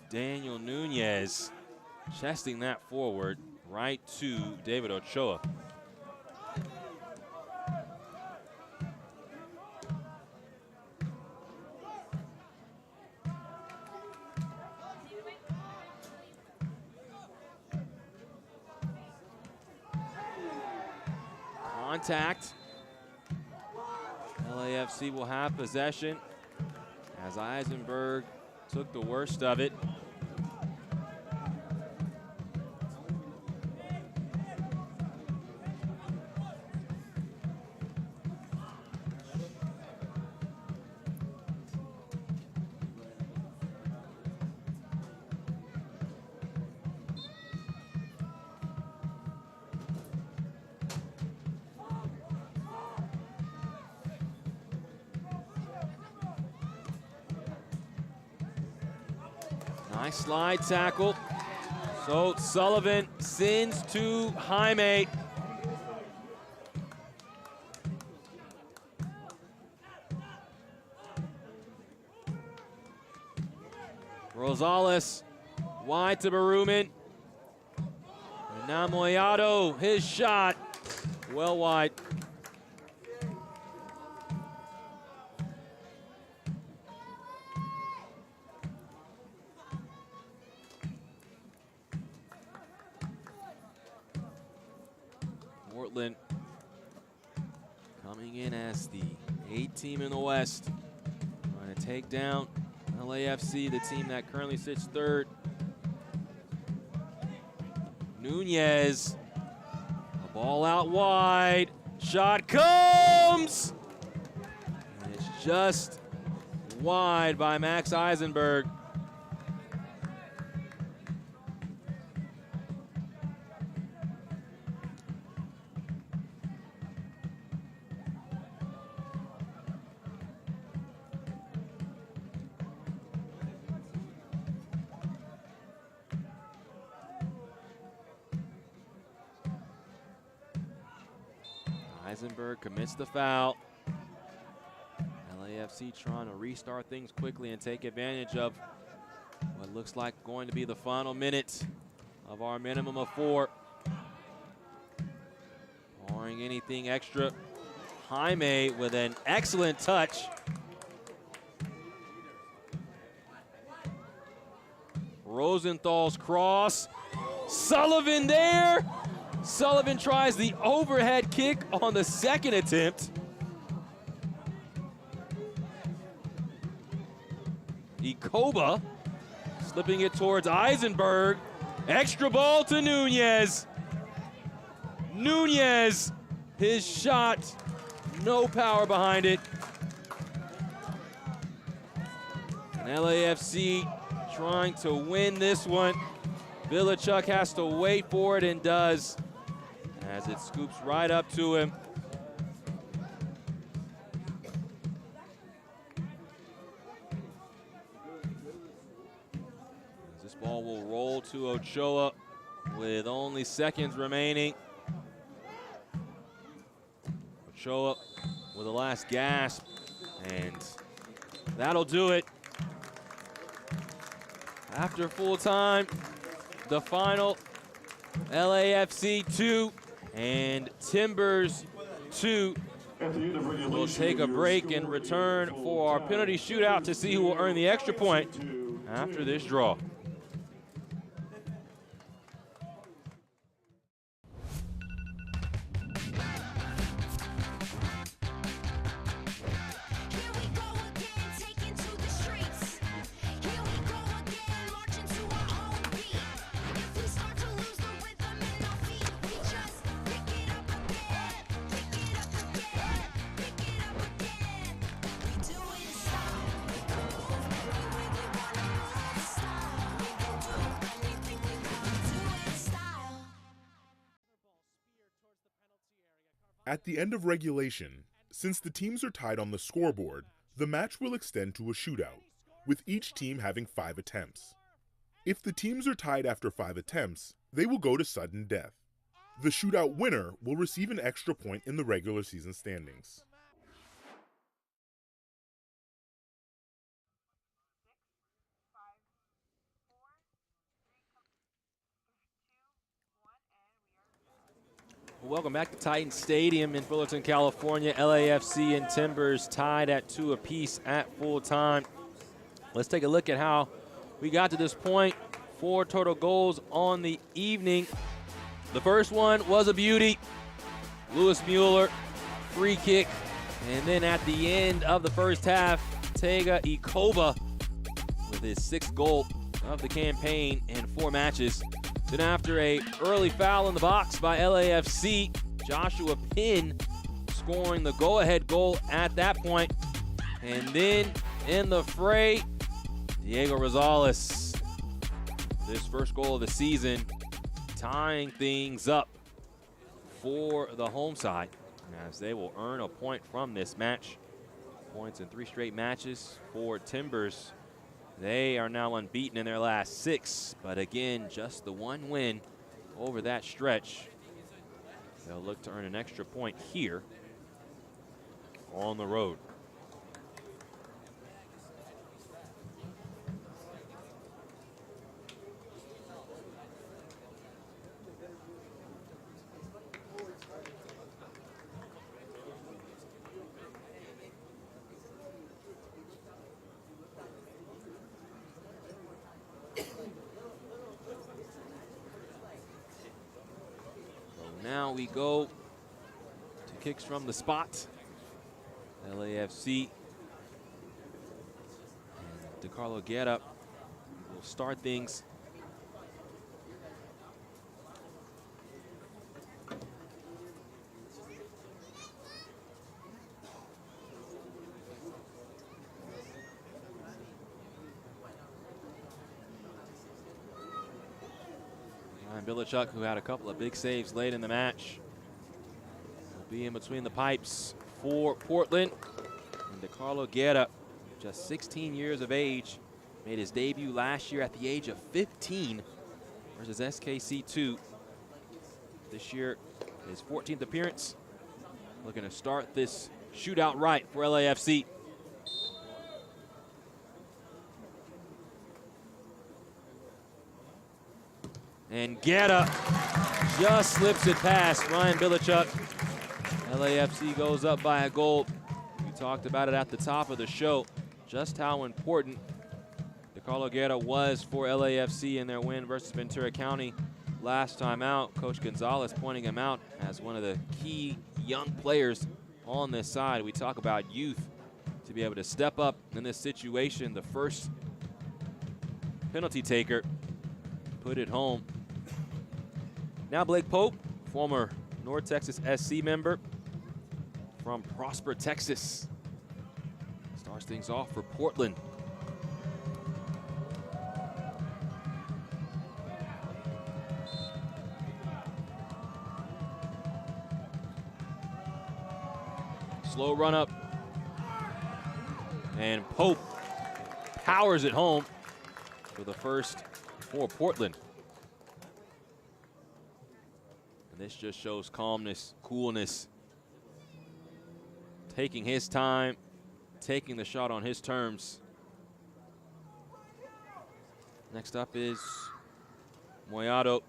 Daniel Nunez chesting that forward right to David Ochoa. Contact. LAFC will have possession as Eisenberg took the worst of it. Nice slide tackle. So Sullivan sends to Jaime. Rosales wide to Baruman. And now Moyado, his shot, well wide. Portland coming in as the 8th team in the West, trying to take down LAFC, the team that currently sits 3rd. Nunez, a ball out wide, shot comes! And it's just wide by Max Eisenberg. Eisenberg commits the foul. LAFC trying to restart things quickly and take advantage of what looks like going to be the final minute of our minimum of 4. Barring anything extra, Jaime with an excellent touch. Rosenthal's cross. Sullivan there. Sullivan tries the overhead kick on the second attempt. Ikoba slipping it towards Eisenberg. Extra ball to Nunez. Nunez, his shot, no power behind it. And LAFC trying to win this one. Bilichuk has to wait for it and does, as it scoops right up to him. This ball will roll to Ochoa with only seconds remaining. Ochoa with a last gasp, and that'll do it. After full time, the final, LAFC 2 and Timbers 2. We'll take a break and return for our penalty shootout to see who will earn the extra point after this draw. At the end of regulation, since the teams are tied on the scoreboard, the match will extend to a shootout, with each team having 5 attempts. If the teams are tied after 5 attempts, they will go to sudden death. The shootout winner will receive an extra point in the regular season standings. Welcome back to Titan Stadium in Fullerton, California. LAFC and Timbers tied at 2 apiece at full time. Let's take a look at how we got to this point. 4 total goals on the evening. The first one was a beauty. Lewis Mueller, free kick. And then at the end of the first half, Tega Ikoba with his 6th goal of the campaign in 4 matches. Then after a early foul in the box by LAFC, Joshua Pinn scoring the go-ahead goal at that point. And then in the fray, Diego Rosales, this first goal of the season, tying things up for the home side as they will earn a point from this match. Points in 3 straight matches for Timbers. They are now unbeaten in their last 6, but again, just the 1 win over that stretch. They'll look to earn an extra point here on the road. Now we go to kicks from the spot. LAFC and DeCarlo Guerra will start things. Bilichuk, who had a couple of big saves late in the match, will be in between the pipes for Portland. And DeCarlo Guerra, just 16 years of age, made his debut last year at the age of 15 versus SKC2. This year, his 14th appearance. Looking to start this shootout right for LAFC. And Guerra just slips it past Ryan Bilichuk. LAFC goes up by a goal. We talked about it at the top of the show, just how important DeCarlo Guerra was for LAFC in their win versus Ventura County last time out. Coach Gonzalez pointing him out as one of the key young players on this side. We talk about youth to be able to step up in this situation. The first penalty taker put it home. Now Blake Pope, former North Texas SC member from Prosper, Texas, starts things off for Portland. Slow run up. And Pope powers it home for the first for Portland. And this just shows calmness, coolness, taking his time, taking the shot on his terms. Next up is Moyado.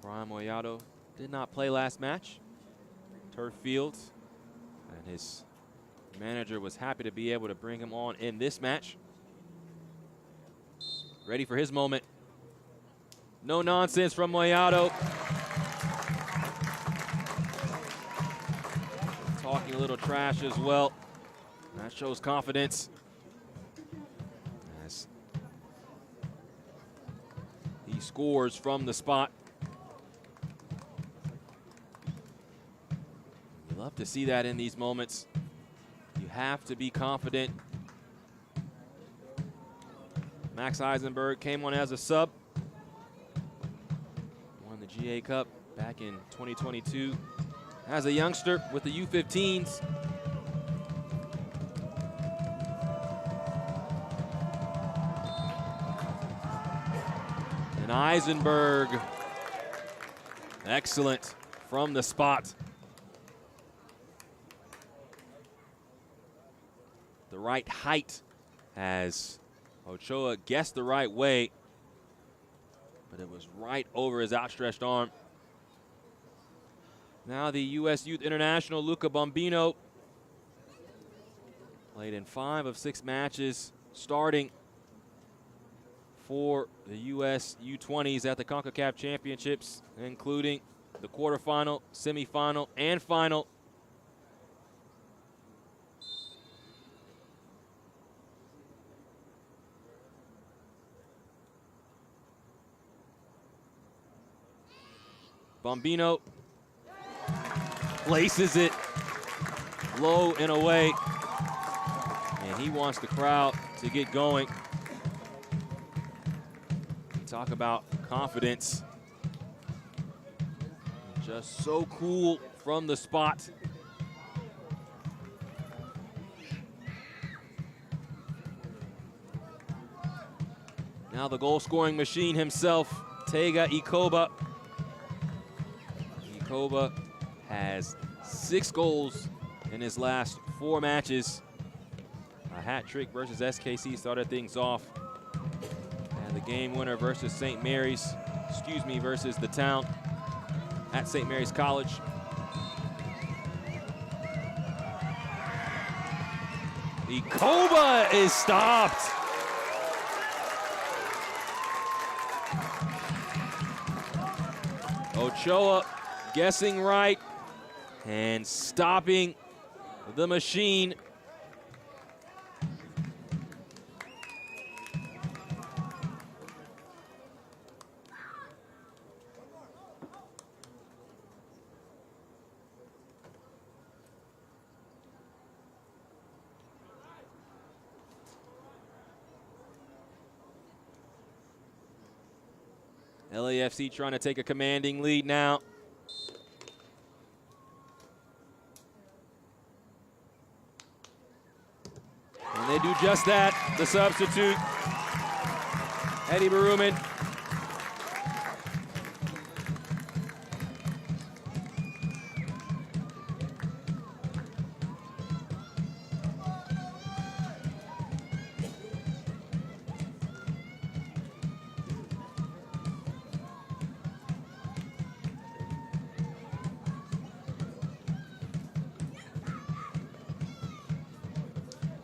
Brian Moyado did not play last match. Turf Field. And his manager was happy to be able to bring him on in this match. Ready for his moment. No nonsense from Moyado. Talking a little trash as well. That shows confidence. As he scores from the spot. You love to see that in these moments. You have to be confident. Max Eisenberg came on as a sub. Won the GA Cup back in 2022 as a youngster with the U15s. And Eisenberg, excellent from the spot. The right height as Ochoa guessed the right way, but it was right over his outstretched arm. Now the U.S. Youth International, Luca Bombino, played in 5 of 6 matches, starting for the U.S. U20s at the CONCACAF Championships, including the quarterfinal, semifinal, and final. Bombino places it low and away, and he wants the crowd to get going. Talk about confidence. Just so cool from the spot. Now the goal-scoring machine himself, Tega Ikoba. Ikoba has 6 goals in his last 4 matches. A hat trick versus SKC started things off. And the game winner versus St. Mary's, versus the Town at St. Mary's College. Ikoba is stopped. Ochoa guessing right and stopping the machine. LAFC trying to take a commanding lead now. And they do just that. The substitute, Eddie Baruman.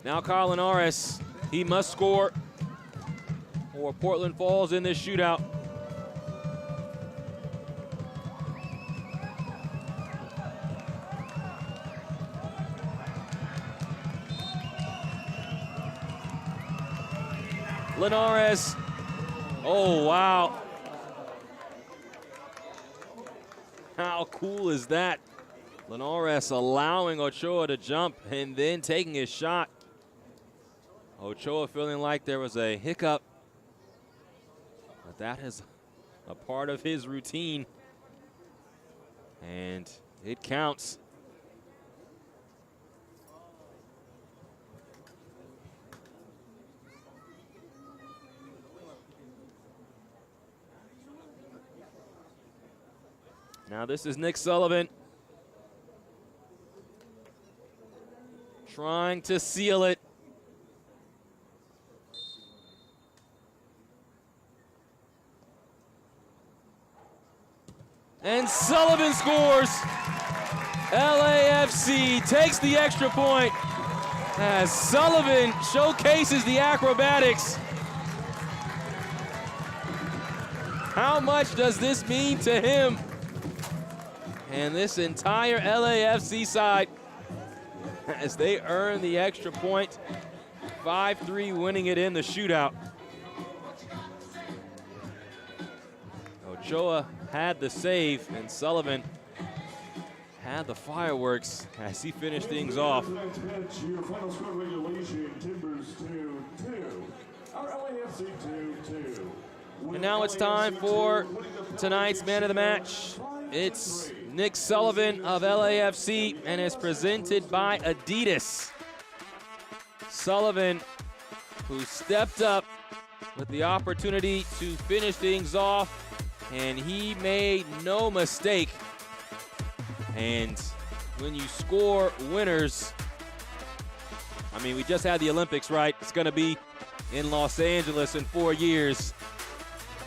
Now Kyle Linares, he must score or Portland falls in this shootout. Linares, oh wow. How cool is that? Linares allowing Ochoa to jump and then taking his shot. Ochoa feeling like there was a hiccup, but that is a part of his routine, and it counts. Now this is Nick Sullivan trying to seal it. And Sullivan scores. LAFC takes the extra point as Sullivan showcases the acrobatics. How much does this mean to him and this entire LAFC side as they earn the extra point, 5-3 winning it in the shootout. Ochoa had the save, and Sullivan had the fireworks as he finished things off. Your final score regulation, Timbers 2-2. Our LAFC 2-2. And now it's time for tonight's man of the match. It's Nick Sullivan of LAFC and is presented by Adidas. Sullivan, who stepped up with the opportunity to finish things off, and he made no mistake. And when you score winners, I mean, we just had the Olympics, right? It's going to be in Los Angeles in 4 years.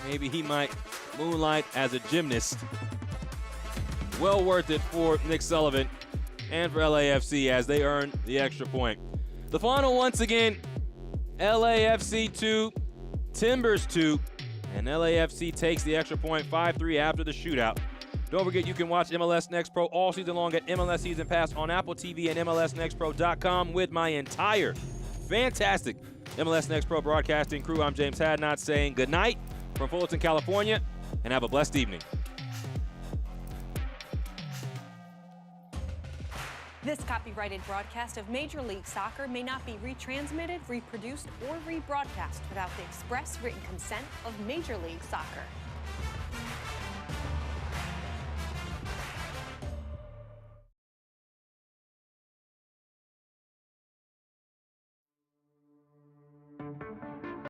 Maybe he might moonlight as a gymnast. Well worth it for Nick Sullivan and for LAFC as they earn the extra point. The final, once again, LAFC 2, Timbers 2, and LAFC takes the extra point 5-3 after the shootout. Don't forget, you can watch MLS Next Pro all season long at MLS Season Pass on Apple TV and MLSNextPro.com with my entire fantastic MLS Next Pro broadcasting crew. I'm James Hadnot saying good night from Fullerton, California, and have a blessed evening. This copyrighted broadcast of Major League Soccer may not be retransmitted, reproduced, or rebroadcast without the express written consent of Major League Soccer.